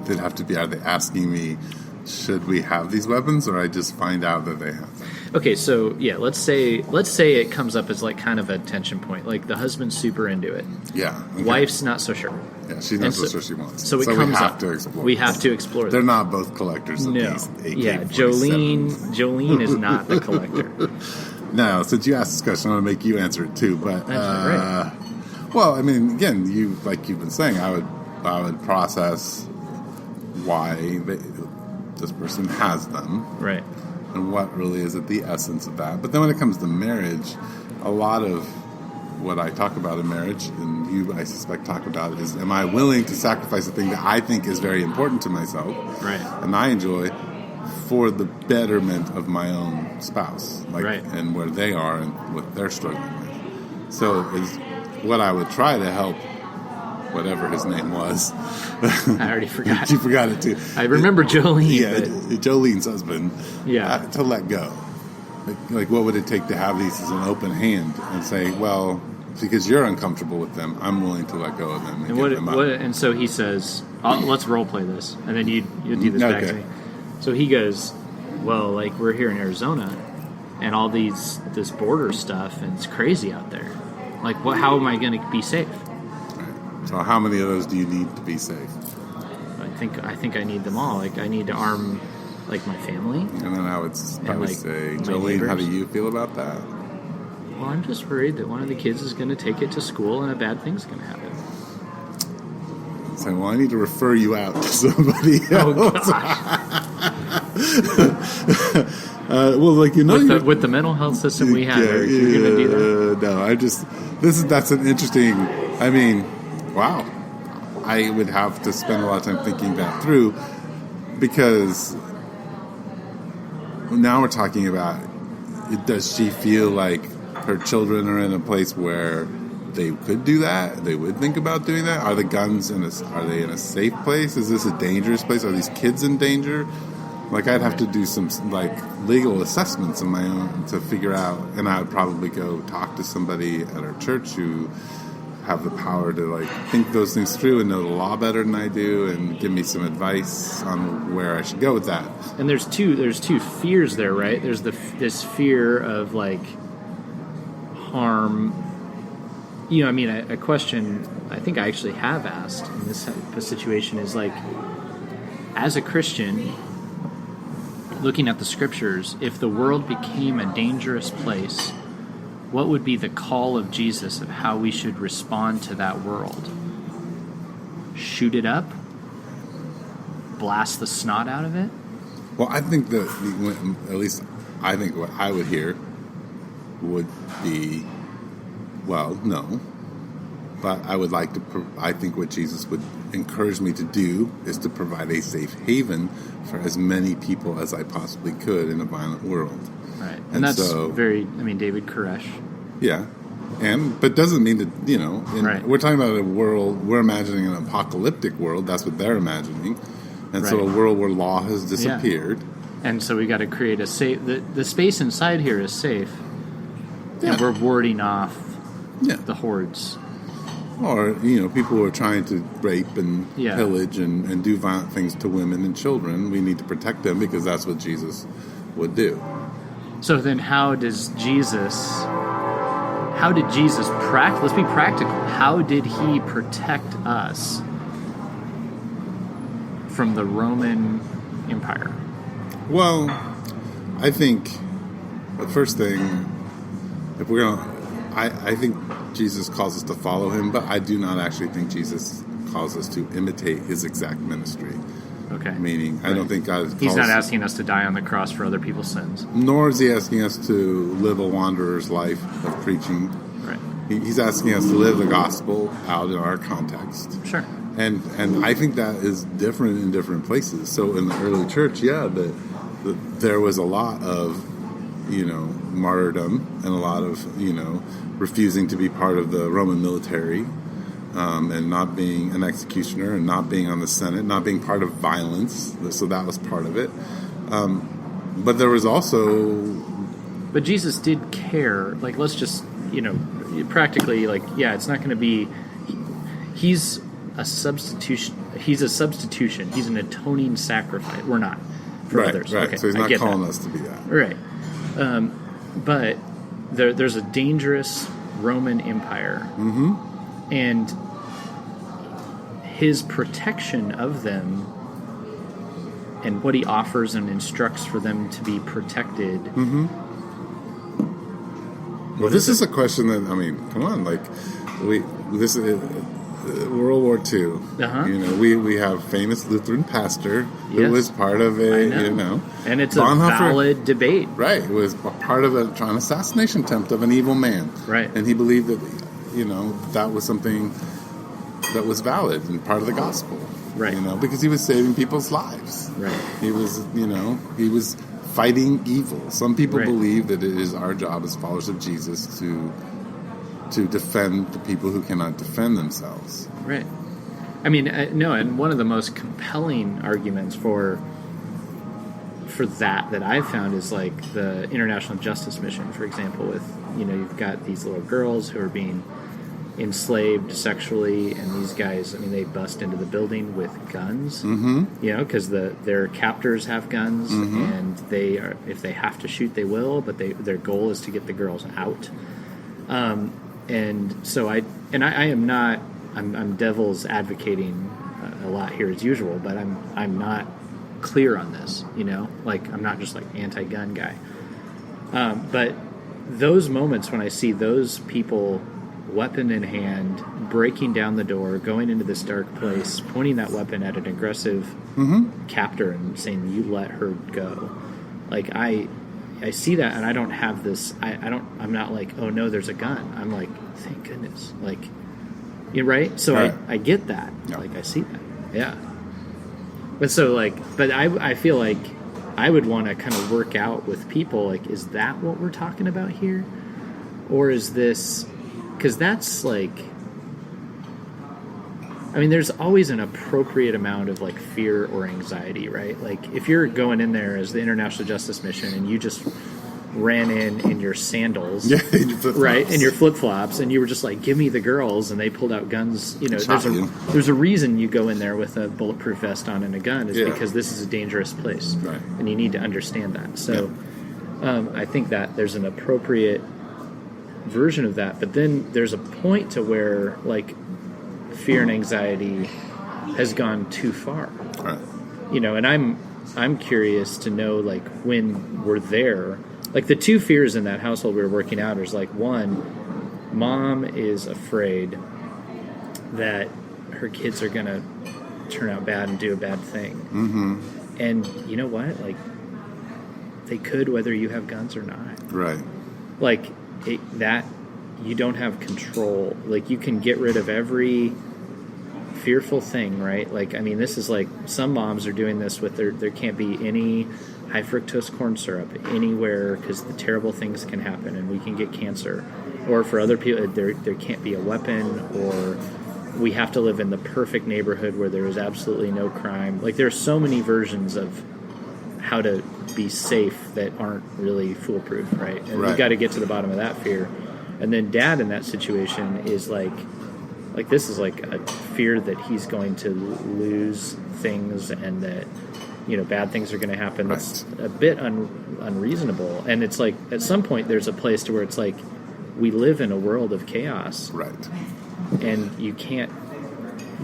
[SPEAKER 1] they'd have to be. Are they asking me, should we have these weapons, or I just find out that they have them?
[SPEAKER 2] Okay, so let's say it comes up as like kind of a tension point. Like the husband's super into it.
[SPEAKER 1] Yeah. Okay.
[SPEAKER 2] Wife's not so sure.
[SPEAKER 1] Yeah, she's not so sure she wants it.
[SPEAKER 2] So it comes
[SPEAKER 1] we have
[SPEAKER 2] up.
[SPEAKER 1] To explore.
[SPEAKER 2] We have to explore.
[SPEAKER 1] They're not both collectors of
[SPEAKER 2] no.
[SPEAKER 1] these AK-47s.
[SPEAKER 2] Yeah, Jolene is not the collector.
[SPEAKER 1] No, since you asked this question, I'm going to make you answer it too. But
[SPEAKER 2] right.
[SPEAKER 1] Well, I mean, again, you've been saying, I would process why this person has them,
[SPEAKER 2] right,
[SPEAKER 1] and what really is at the essence of that. But then when it comes to marriage, a lot of what I talk about in marriage, and you, I suspect, talk about is, am I willing to sacrifice a thing that I think is very important to myself,
[SPEAKER 2] right,
[SPEAKER 1] and I enjoy, for the betterment of my own spouse, like,
[SPEAKER 2] Right.
[SPEAKER 1] and where they are and what they're struggling with. So is what I would try to help, whatever his name was.
[SPEAKER 2] I already forgot.
[SPEAKER 1] You forgot it too.
[SPEAKER 2] I remember Jolene.
[SPEAKER 1] Yeah,
[SPEAKER 2] but-
[SPEAKER 1] Jolene's husband.
[SPEAKER 2] Yeah.
[SPEAKER 1] To let go. Like, what would it take to have these as an open hand and say, well, because you're uncomfortable with them, I'm willing to let go of them and give them up.
[SPEAKER 2] And so he says, let's role play this, and then you do this back to me. So he goes, well, like, we're here in Arizona, and all this border stuff, and it's crazy out there. Like, how am I going to be safe?
[SPEAKER 1] Right. So how many of those do you need to be safe?
[SPEAKER 2] I think I need them all. Like, I need to arm, like, my family.
[SPEAKER 1] And then I would probably
[SPEAKER 2] like,
[SPEAKER 1] say,
[SPEAKER 2] my
[SPEAKER 1] Jolene,
[SPEAKER 2] neighbors.
[SPEAKER 1] how do you feel about that?
[SPEAKER 2] Well, I'm just worried that one of the kids is going to take it to school and a bad thing's going to happen.
[SPEAKER 1] Say, well, I need to refer you out to somebody else.
[SPEAKER 2] Oh, gosh.
[SPEAKER 1] Well, like,
[SPEAKER 2] With the mental health system we have, Eric, you're going to do that?
[SPEAKER 1] No, that's an interesting, I mean, wow. I would have to spend a lot of time thinking that through, because now we're talking about, does she feel like her children are in a place where they could do that? They would think about doing that? Are the guns are they in a safe place? Is this a dangerous place? Are these kids in danger? Like, I'd have to do some, like, legal assessments of my own to figure out, and I would probably go talk to somebody at our church who have the power to, like, think those things through and know the law better than I do and give me some advice on where I should go with that.
[SPEAKER 2] And there's two fears there, right? There's this fear of, like, harm. You know, I mean, a question I think I actually have asked in this type of situation is, like, as a Christian, looking at the scriptures, if the world became a dangerous place, what would be the call of Jesus of how we should respond to that world? Shoot it up? Blast the snot out of it?
[SPEAKER 1] Well, I think that, at least I think what I would hear would be, well, no. But I would like to, I think what Jesus would encourage me to do is to provide a safe haven for as many people as I possibly could in a violent world.
[SPEAKER 2] Right. And that's
[SPEAKER 1] so,
[SPEAKER 2] David Koresh.
[SPEAKER 1] Yeah. But doesn't mean that,
[SPEAKER 2] right.
[SPEAKER 1] We're talking about a world, we're imagining an apocalyptic world, that's what they're imagining. And so a world where law has disappeared.
[SPEAKER 2] Yeah. And so we got to create a safe, the space inside here is safe.
[SPEAKER 1] Yeah.
[SPEAKER 2] And we're warding off the hordes.
[SPEAKER 1] Or, people who are trying to rape and pillage and do violent things to women and children. We need to protect them because that's what Jesus would do.
[SPEAKER 2] So then how did Jesus let's be practical. How did he protect us from the Roman Empire?
[SPEAKER 1] Well, I think the first thing, if we're going to, I think Jesus calls us to follow him, but I do not actually think Jesus calls us to imitate his exact ministry.
[SPEAKER 2] Okay.
[SPEAKER 1] Meaning, I don't think God calls...
[SPEAKER 2] He's not asking us to die on the cross for other people's sins.
[SPEAKER 1] Nor is he asking us to live a wanderer's life of preaching.
[SPEAKER 2] Right.
[SPEAKER 1] He's asking us to live the gospel out in our context.
[SPEAKER 2] Sure.
[SPEAKER 1] And I think that is different in different places. So in the early church, there was a lot of, martyrdom and a lot of, refusing to be part of the Roman military, and not being an executioner and not being on the Senate, not being part of violence. So that was part of it. But there was also...
[SPEAKER 2] But Jesus did care. Like, let's just, practically, it's not going to be... He's a substitution. He's a substitution. He's an atoning sacrifice. We're not. For others.
[SPEAKER 1] Right.
[SPEAKER 2] Okay,
[SPEAKER 1] So he's not calling us to be that.
[SPEAKER 2] Right. But there's a dangerous Roman Empire.
[SPEAKER 1] Mm-hmm.
[SPEAKER 2] And his protection of them and what he offers and instructs for them to be protected.
[SPEAKER 1] Mm-hmm. Well, this is a question that, come on, this is World War II.
[SPEAKER 2] Uh-huh.
[SPEAKER 1] We have famous Lutheran pastor who was part of a,
[SPEAKER 2] And it's
[SPEAKER 1] Bonhoeffer,
[SPEAKER 2] a valid debate.
[SPEAKER 1] Right. It was part of an assassination attempt of an evil man.
[SPEAKER 2] Right.
[SPEAKER 1] And he believed that, that was something that was valid and part of the gospel.
[SPEAKER 2] Right.
[SPEAKER 1] You know, because he was saving people's lives.
[SPEAKER 2] Right.
[SPEAKER 1] He was, he was fighting evil. Some people believe that it is our job as followers of Jesus to defend the people who cannot defend themselves.
[SPEAKER 2] Right. I mean, no, and one of the most compelling arguments for that I've found is like the International Justice Mission, for example, with, you've got these little girls who are being enslaved sexually, and these guys, I mean, they bust into the building with guns, because their captors have guns, and they are, if they have to shoot, they will, but their goal is to get the girls out. And so I am not, I'm devil's advocating a lot here as usual, but I'm not clear on this, like I'm not just like anti-gun guy. But those moments when I see those people, weapon in hand, breaking down the door, going into this dark place, pointing that weapon at an aggressive captor and saying, "You let her go," like I see that, and I don't have this. I'm not like, "Oh no, there's a gun." I'm like, "Thank goodness!" Like, you're right. So
[SPEAKER 1] right.
[SPEAKER 2] I get that.
[SPEAKER 1] Yeah.
[SPEAKER 2] Like I see that. Yeah. But I feel like I would want to kind of work out with people, like, is that what we're talking about here? Or is this, because that's like, I mean, there's always an appropriate amount of like fear or anxiety, right? Like if you're going in there as the International Justice Mission and you just ran in your sandals,
[SPEAKER 1] in your flip-flops.
[SPEAKER 2] right, in your flip-flops, and you were just like, give me the girls, and they pulled out guns, there's a reason you go in there with a bulletproof vest on and a gun, is because this is a dangerous place,
[SPEAKER 1] right,
[SPEAKER 2] and you need to understand that. So I think that there's an appropriate version of that, but then there's a point to where like fear and anxiety has gone too far,
[SPEAKER 1] right.
[SPEAKER 2] And I'm curious to know, like, when we're there. Like, the two fears in that household we were working out is, like, one, mom is afraid that her kids are going to turn out bad and do a bad thing. Mm-hmm. And you know what? Like, they could, whether you have guns or not.
[SPEAKER 1] Right.
[SPEAKER 2] Like, that you don't have control. Like, you can get rid of every fearful thing, right? Like, I mean, this is like, some moms are doing this with there can't be any high fructose corn syrup anywhere because the terrible things can happen and we can get cancer. Or for other people, there can't be a weapon, or we have to live in the perfect neighborhood where there is absolutely no crime. Like, there's so many versions of how to be safe that aren't really foolproof, right? And we've got to get to the bottom of that fear. And then dad in that situation is like this is like a fear that he's going to lose things and that, bad things are going to happen.
[SPEAKER 1] Right.
[SPEAKER 2] That's a bit unreasonable. And it's like, at some point there's a place to where it's like, we live in a world of chaos.
[SPEAKER 1] Right.
[SPEAKER 2] And you can't,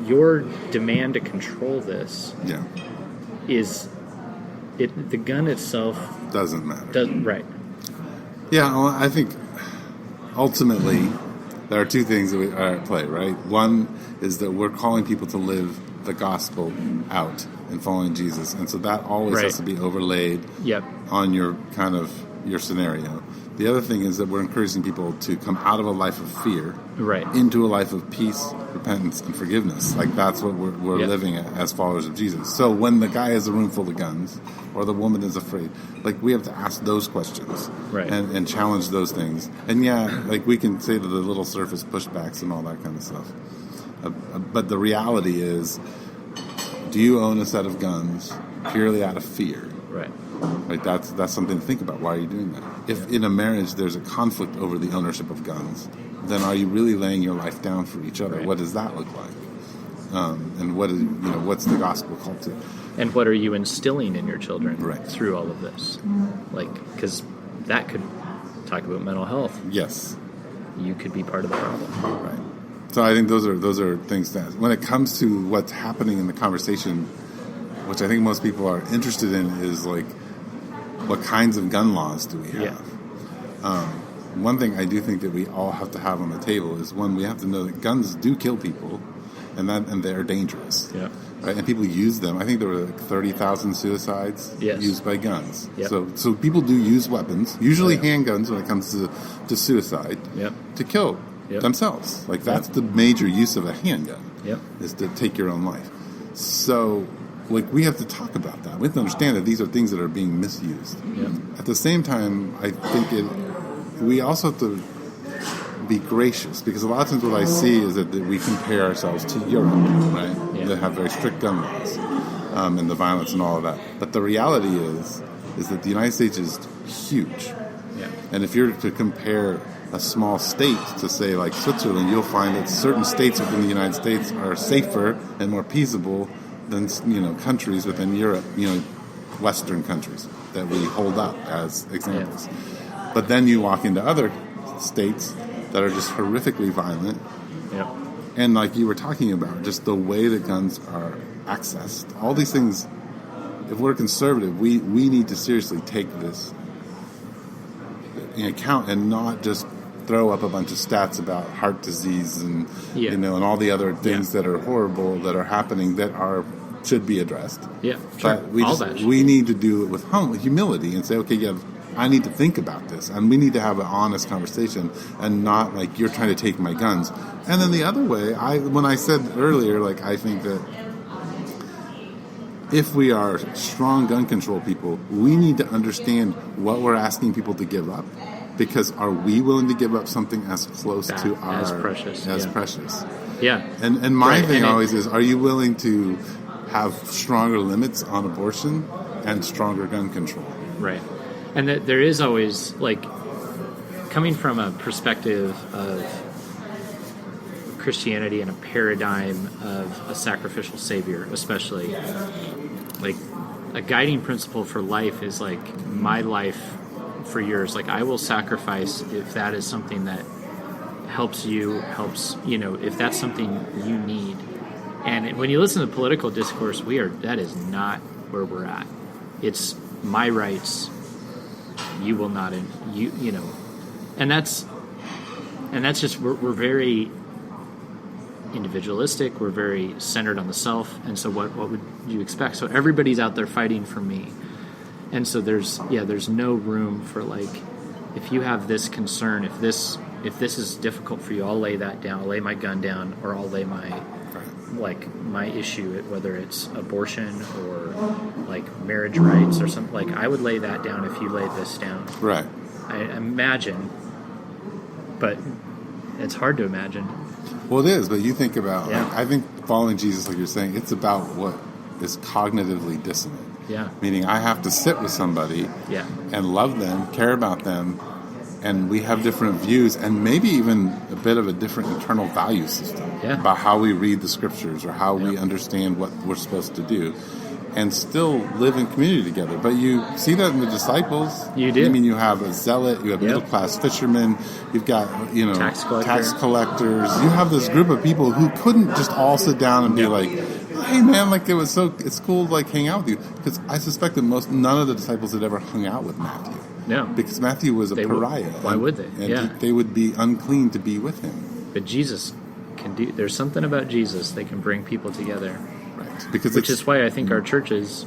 [SPEAKER 2] your demand to control this is, the gun itself
[SPEAKER 1] doesn't matter.
[SPEAKER 2] Right.
[SPEAKER 1] Yeah, well, I think ultimately there are two things that are at play, right? One is that we're calling people to live the gospel out and following Jesus, and so that always has to be overlaid on your scenario. The other thing is that we're encouraging people to come out of a life of fear into a life of peace, repentance, and forgiveness. Like, that's what we're living as followers of Jesus. So when the guy has a room full of guns, or the woman is afraid, like, we have to ask those questions and challenge those things. And like, we can say to the little surface pushbacks and all that kind of stuff. But the reality is, do you own a set of guns purely out of fear? Right. Like, that's something to think about. Why are you doing that? If in a marriage there's a conflict over the ownership of guns, then are you really laying your life down for each other? Right. What does that look like? And what is, what's the gospel called to?
[SPEAKER 2] And what are you instilling in your children through all of this?
[SPEAKER 1] Mm-hmm.
[SPEAKER 2] Like, because that could talk about mental health.
[SPEAKER 1] Yes.
[SPEAKER 2] You could be part of the problem.
[SPEAKER 1] Right. So I think those are things that, when it comes to what's happening in the conversation, which I think most people are interested in, is like, what kinds of gun laws do we have? One thing I do think that we all have to have on the table is, one, we have to know that guns do kill people, and they're dangerous. Yeah. Right? And people use them. I think there were like 30,000 suicides used by guns. Yep. So people do use weapons, usually handguns when it comes to suicide, to kill themselves. Like, that's the major use of a handgun, is to take your own life. So, like, we have to talk about that. We have to understand that these are things that are being misused. At the same time, I think we also have to be gracious, because a lot of times what I see is that we compare ourselves to Europe, right? They have very strict gun laws, and the violence and all of that. But the reality is that the United States is huge. And if you're to compare a small state to, say, like Switzerland, you'll find that certain states within the United States are safer and more peaceable than, countries within Europe, Western countries that we hold up as examples. But then you walk into other states that are just horrifically violent. And like you were talking about, just the way that guns are accessed. All these things, if we're conservative, we need to seriously take this in account and not just throw up a bunch of stats about heart disease and and all the other things that are horrible that are happening that should be addressed. But we need to do it with humility and say, okay, I need to think about this, and we need to have an honest conversation, and not like you're trying to take my guns. And then the other way, when I said earlier, like, I think that if we are strong gun control people, we need to understand what we're asking people to give up. Because are we willing to give up something as close to
[SPEAKER 2] as precious?
[SPEAKER 1] And my thing always is, are you willing to have stronger limits on abortion and stronger gun control?
[SPEAKER 2] Right. And that there is always, like, coming from a perspective of Christianity and a paradigm of a sacrificial savior, especially, like, a guiding principle for life is, like, my life for yours. Like, I will sacrifice if that is something that helps you, if that's something you need. And when you listen to political discourse, that is not where we're at. It's my rights, you will not, and that's just, we're very individualistic, we're very centered on the self, and so what would you expect? So everybody's out there fighting for me. And so there's no room for, like, if you have this concern, if this is difficult for you, I'll lay that down. I'll lay my gun down, or I'll lay my issue, whether it's abortion or like marriage rights or something. Like, I would lay that down if you laid this down. Right. I imagine, but it's hard to imagine.
[SPEAKER 1] Well, it is. But you think about, I think following Jesus, like you're saying, it's about what is cognitively dissonant. Meaning I have to sit with somebody and love them, care about them, and we have different views and maybe even a bit of a different internal value system about how we read the scriptures or how we understand what we're supposed to do, and still live in community together. But you see that in the disciples. You do. I mean, you have a zealot, you have middle-class fishermen, you've got, tax collectors. You have this group of people who couldn't just all sit down and be like, hey man, like, it's cool to, like, hang out with you. Because I suspect that none of the disciples had ever hung out with Matthew. No. Because Matthew was a pariah.
[SPEAKER 2] Why would they?
[SPEAKER 1] And they would be unclean to be with him.
[SPEAKER 2] But Jesus there's something about Jesus that can bring people together.
[SPEAKER 1] Right.
[SPEAKER 2] Which is why I think our churches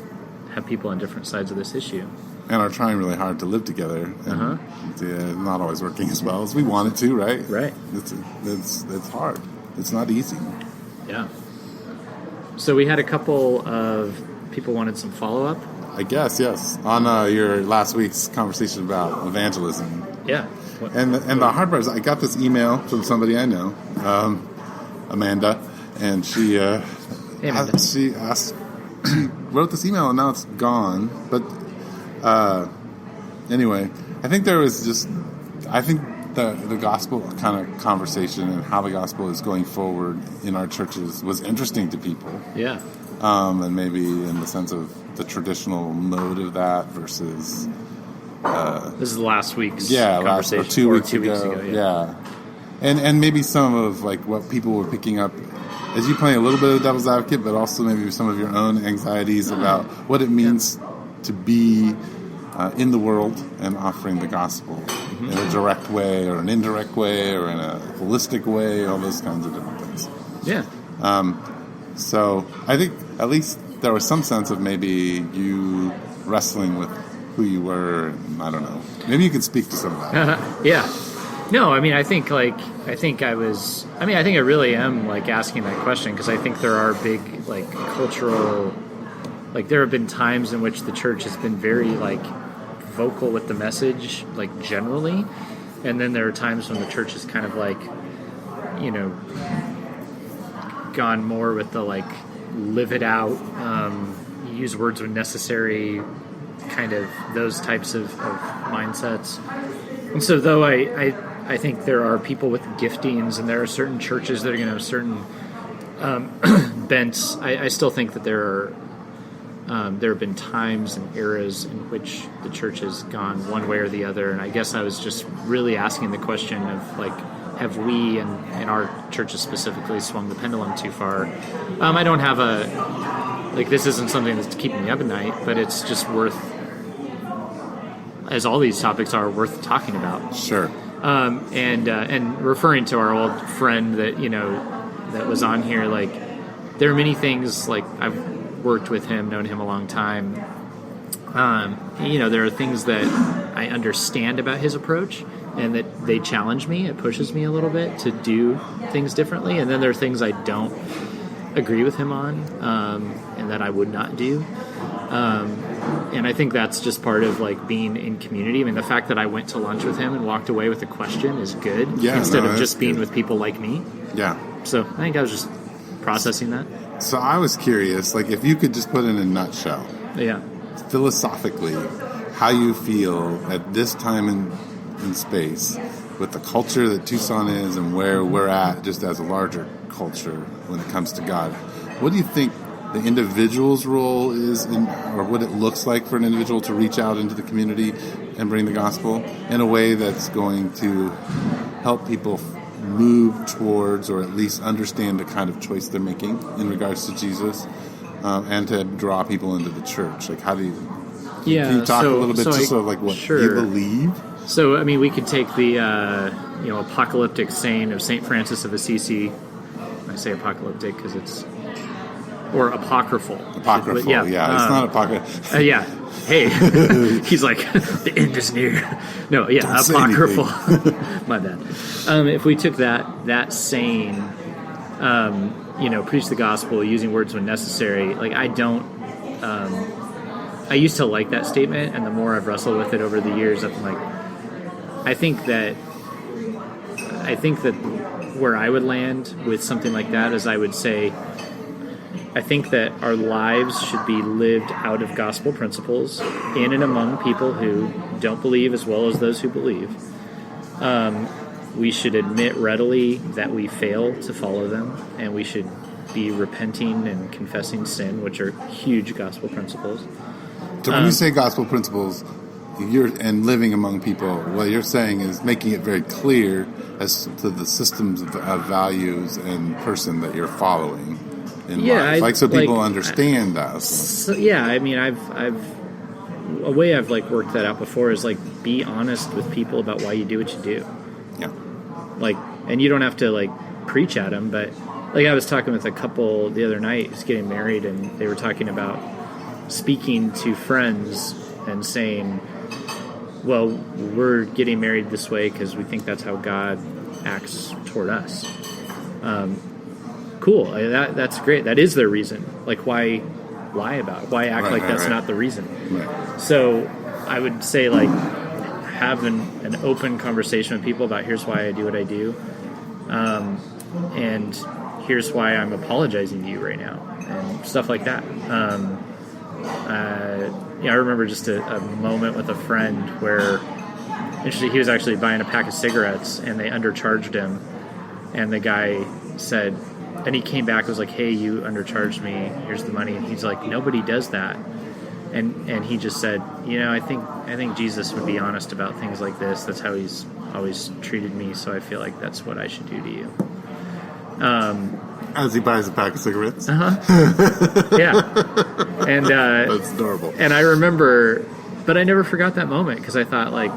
[SPEAKER 2] have people on different sides of this issue.
[SPEAKER 1] And are trying really hard to live together. And it's not always working as well as we want it to, right? Right. It's hard. It's not easy. Yeah.
[SPEAKER 2] So we had a couple of people wanted some follow-up.
[SPEAKER 1] I guess, yes. On your last week's conversation about evangelism. Yeah. And the hard part is I got this email from somebody I know, Amanda, and she wrote this email, and now it's gone. But anyway, I think the gospel kind of conversation and how the gospel is going forward in our churches was interesting to people. Yeah. And maybe in the sense of the traditional mode of that versus...
[SPEAKER 2] this is last week's conversation.
[SPEAKER 1] Last 2 weeks ago. Yeah. And maybe some of, like, what people were picking up as you playing a little bit of devil's advocate, but also maybe some of your own anxieties about what it means to be in the world and offering the gospel in a direct way or an indirect way or in a holistic way, all those kinds of different things. Yeah. So I think at least there was some sense of maybe you wrestling with who you were, and I don't know. Maybe you could speak to some of that.
[SPEAKER 2] Yeah. No, I mean, I think I really am like asking that question because I think there are big like cultural, like there have been times in which the church has been very like vocal with the message, like generally, and then there are times when the church is kind of like, you know, gone more with the like live it out, use words when necessary, kind of those types of mindsets. And so though I think there are people with giftings and there are certain churches that are going to have certain bents, I still think that there have been times and eras in which the church has gone one way or the other. And I guess I was just really asking the question of like, have we, and in our churches specifically, swung the pendulum too far? I don't have this isn't something that's keeping me up at night, but it's just worth, as all these topics are, worth talking about.
[SPEAKER 1] Sure.
[SPEAKER 2] And referring to our old friend that, you know, that was on here, like, there are many things, like, I've worked with him, known him a long time. You know, there are things that I understand about his approach and that they challenge me. It pushes me a little bit to do things differently. And then there are things I don't agree with him on, and that I would not do. And I think that's just part of like being in community. I mean, the fact that I went to lunch with him and walked away with a question is good, instead of just being with people like me.
[SPEAKER 1] Yeah.
[SPEAKER 2] So I think I was just processing that.
[SPEAKER 1] So I was curious, like, if you could just put in a nutshell,
[SPEAKER 2] Yeah.
[SPEAKER 1] philosophically, how you feel at this time in space with the culture that Tucson is and where we're at just as a larger culture when it comes to God. What do you think the individual's role is or what it looks like for an individual to reach out into the community and bring the gospel in a way that's going to help people move towards or at least understand the kind of choice they're making in regards to Jesus, and to draw people into the church? Like, how do you...
[SPEAKER 2] Yeah,
[SPEAKER 1] can you talk a little bit just sort of like what you believe?
[SPEAKER 2] So, I mean, we could take the apocalyptic saying of St. Francis of Assisi. I say apocalyptic because it's... Or apocryphal.
[SPEAKER 1] Apocryphal, yeah. It's not apocryphal.
[SPEAKER 2] Yeah. Hey, he's like, the end is near. No, yeah,
[SPEAKER 1] Don't
[SPEAKER 2] apocryphal. My bad. If we took that saying, preach the gospel using words when necessary, like I used to like that statement, and the more I've wrestled with it over the years, I'm like, I think that where I would land with something like that is I would say, I think that our lives should be lived out of gospel principles in and among people who don't believe as well as those who believe. We should admit readily that we fail to follow them, and we should be repenting and confessing sin, which are huge gospel principles.
[SPEAKER 1] So when you say gospel principles, and living among people, what you're saying is making it very clear as to the systems of values and person that you're following in life. So people understand us.
[SPEAKER 2] So, yeah, I mean, I've a way I've like worked that out before is like be honest with people about why you do what you do.
[SPEAKER 1] Yeah.
[SPEAKER 2] Like, and you don't have to like preach at them, but like I was talking with a couple the other night who's getting married, and they were talking about speaking to friends and saying, well, we're getting married this way because we think that's how God acts toward us. Cool. That's great. That is their reason. Like, why lie about it? Why act that's not the reason?
[SPEAKER 1] Right.
[SPEAKER 2] So I would say, like, have an open conversation with people about here's why I do what I do. And here's why I'm apologizing to you right now. And stuff like that. I remember just a moment with a friend where he was actually buying a pack of cigarettes and they undercharged him, and the guy said, and he came back and was like, hey, you undercharged me, here's the money. And he's like, nobody does that. And he just said, I think Jesus would be honest about things like this. That's how he's always treated me, so I feel like that's what I should do to you.
[SPEAKER 1] As he buys a pack of cigarettes?
[SPEAKER 2] Yeah. And
[SPEAKER 1] that's adorable.
[SPEAKER 2] And I remember, but I never forgot that moment because I thought, like,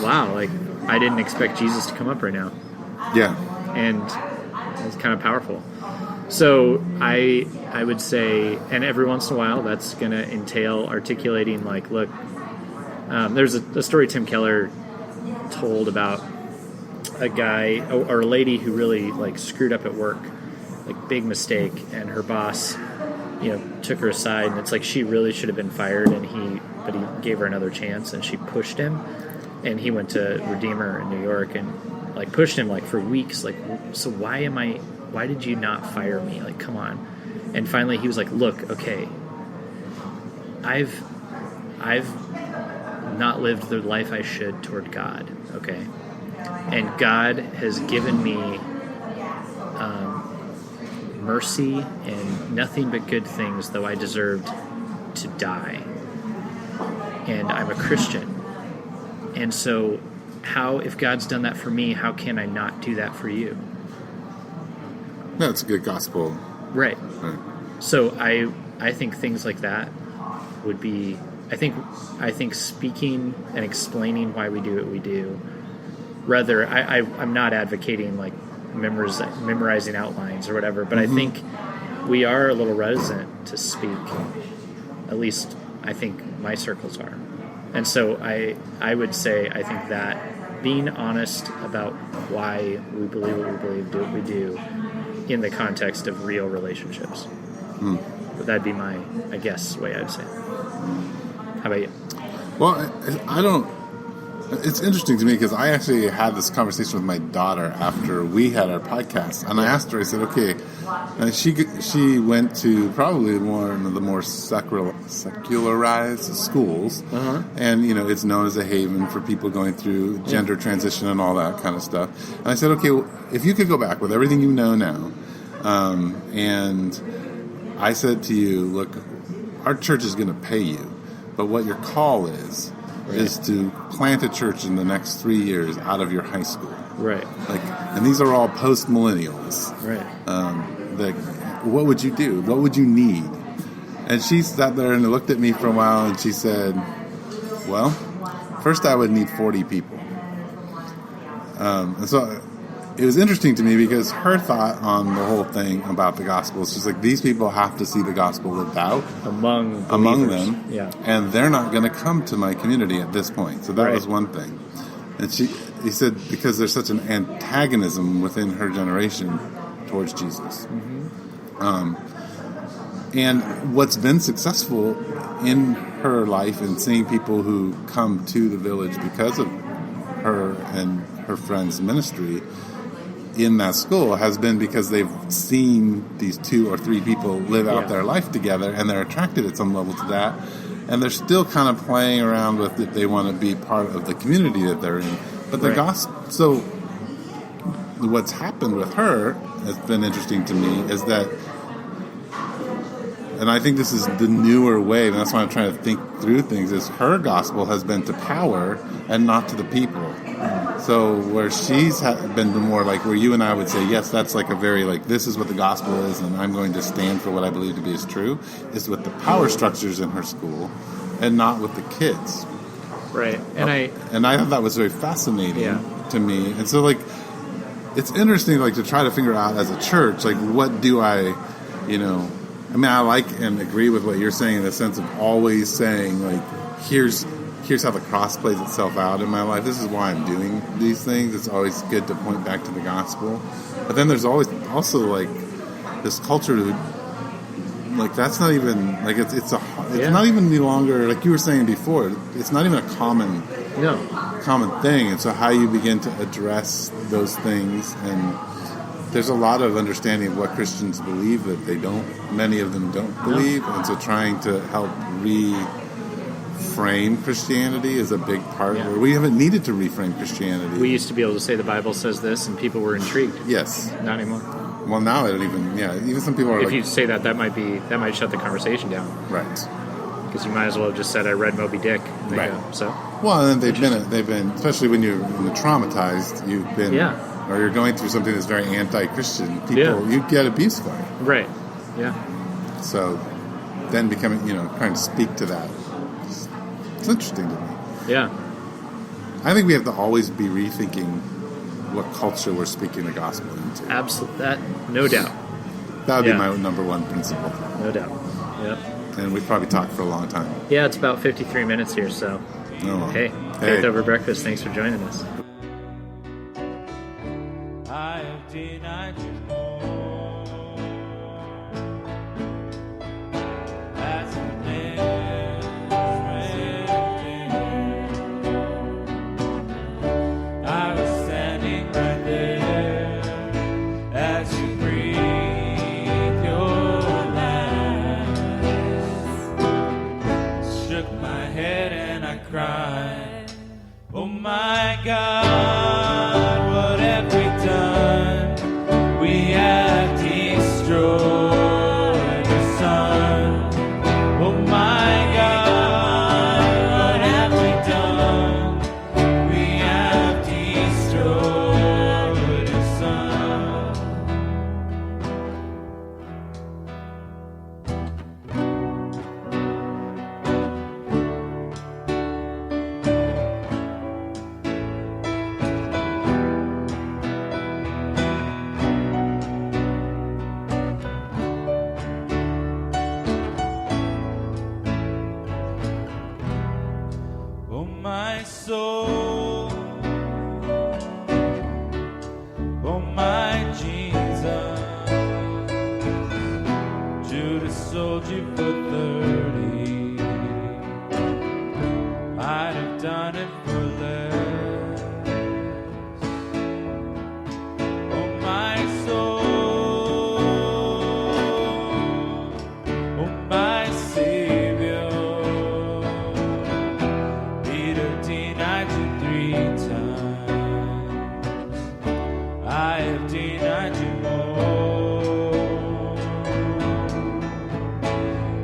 [SPEAKER 2] wow, like, I didn't expect Jesus to come up right now.
[SPEAKER 1] Yeah.
[SPEAKER 2] And it's kind of powerful. So I would say, and every once in a while, that's going to entail articulating, like, look, there's a story Tim Keller told about a guy or a lady who really like screwed up at work, like big mistake, and her boss, took her aside, and it's like she really should have been fired, but he gave her another chance, and she pushed him, and he went to Redeemer in New York and like pushed him like for weeks, like, so why did you not fire me? Like, come on. And finally he was like, look, okay, I've not lived the life I should toward God, okay? And God has given me mercy and nothing but good things, though I deserved to die. And I'm a Christian. And so if God's done that for me, how can I not do that for you?
[SPEAKER 1] That's a good gospel.
[SPEAKER 2] Right. So I think things like that would be, I think speaking and explaining why we do what we do, rather, I'm not advocating like memorizing outlines or whatever, but I think we are a little reticent to speak. At least I think my circles are. And so I would say I think that being honest about why we believe what we believe, do what we do, in the context of real relationships. But that'd be my, I guess, way I'd say. How about you?
[SPEAKER 1] Well, I don't... It's interesting to me because I actually had this conversation with my daughter after we had our podcast, and I asked her, I said, okay, she went to probably one of the more secularized schools, and, it's known as a haven for people going through gender transition and all that kind of stuff. And I said, okay, well, if you could go back with everything you know now, and I said to you, look, our church is going to pay you, but what your call is to plant a church in the next 3 years out of your high school.
[SPEAKER 2] Right.
[SPEAKER 1] And these are all post-millennials.
[SPEAKER 2] Right.
[SPEAKER 1] What would you do? What would you need? And she sat there and looked at me for a while, and she said, well, first I would need 40 people. And so it was interesting to me because her thought on the whole thing about the gospel is just like, these people have to see the gospel lived out among them, and they're not going to come to my community at this point. So that was one thing. And he said because there's such an antagonism within her generation towards Jesus. And what's been successful in her life and seeing people who come to the village because of her and her friends' ministry in that school has been because they've seen these 2 or 3 people live out their life together, and they're attracted at some level to that, and they're still kind of playing around with it. They want to be part of the community that they're in. But the gospel, so what's happened with her has been interesting to me is that, and I think this is the newer wave, and that's why I'm trying to think through things, is her gospel has been to power and not to the people. So where she's been more like where you and I would say, yes, that's like a very like, this is what the gospel is, and I'm going to stand for what I believe to be is true, is with the power structures in her school and not with the kids.
[SPEAKER 2] Right.
[SPEAKER 1] And I thought that was very fascinating to me. And so like, it's interesting like to try to figure out as a church, like what do I I like and agree with what you're saying in the sense of always saying like, here's how the cross plays itself out in my life. This is why I'm doing these things. It's always good to point back to the gospel. But then there's always also like this culture to like that's not even like it's not even any longer like you were saying before. It's not even a common thing. And so how you begin to address those things, and there's a lot of understanding of what Christians believe that many of them don't believe, and so trying to help reframe Christianity is a big part where we haven't needed to reframe Christianity.
[SPEAKER 2] We used to be able to say the Bible says this, and people were intrigued.
[SPEAKER 1] Yes.
[SPEAKER 2] Not anymore.
[SPEAKER 1] Well, now I don't even. Yeah, even some people are.
[SPEAKER 2] If you say that might shut the conversation down.
[SPEAKER 1] Right.
[SPEAKER 2] Because you might as well have just said I read Moby Dick. And they go, so.
[SPEAKER 1] Well, and they've been especially when you're traumatized. You've been. Yeah. Or you're going through something that's very anti-Christian. You get abuse for it.
[SPEAKER 2] Right. Yeah.
[SPEAKER 1] So then becoming, trying to speak to that. It's interesting to me.
[SPEAKER 2] Yeah.
[SPEAKER 1] I think we have to always be rethinking what culture we're speaking the gospel into.
[SPEAKER 2] Absolutely. No doubt.
[SPEAKER 1] That would be my number one principle.
[SPEAKER 2] No doubt. Yep.
[SPEAKER 1] And we've probably talked for a long time.
[SPEAKER 2] Yeah, it's about 53 minutes here, so. Hey, Faith Over Breakfast, thanks for joining us.
[SPEAKER 3] have denied you more. As the nails went in, I was standing right there as you breathed your last. Shook my head and I cried, oh my God, what have we done? We have destroyed your son. Oh my God, what have we done? We have destroyed your son. Oh my soul, oh my Jesus, Judas sold you for 30. I'd have done it for less. Oh my soul, oh my Savior, Peter denied you 3 times. I have denied you more.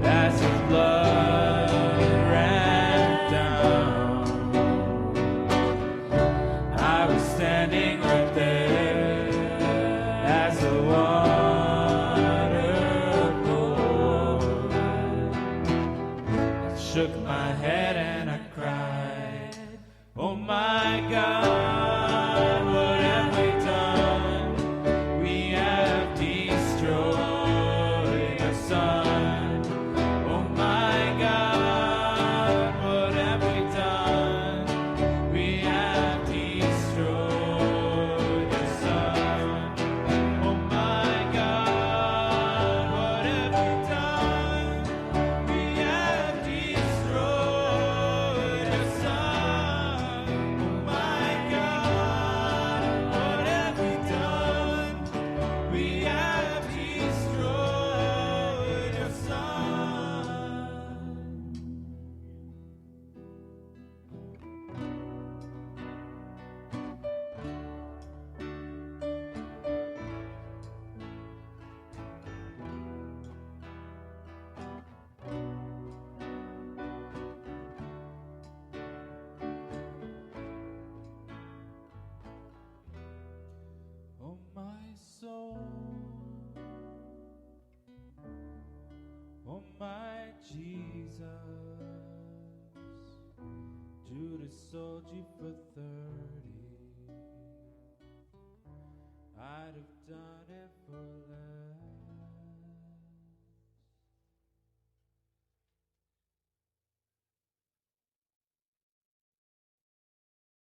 [SPEAKER 3] As the blood ran down, I was standing right there as the water poured. I shook my head and I cried, oh my God, what have we done? We have destroyed your son. Oh my God, what have we done? We have destroyed your son. Oh my God, what have we done? We have destroyed your son. Oh my God, what have we done? We have destroyed your son. Oh my soul, oh my Jesus, Judas sold you for 30. I'd have done it for less.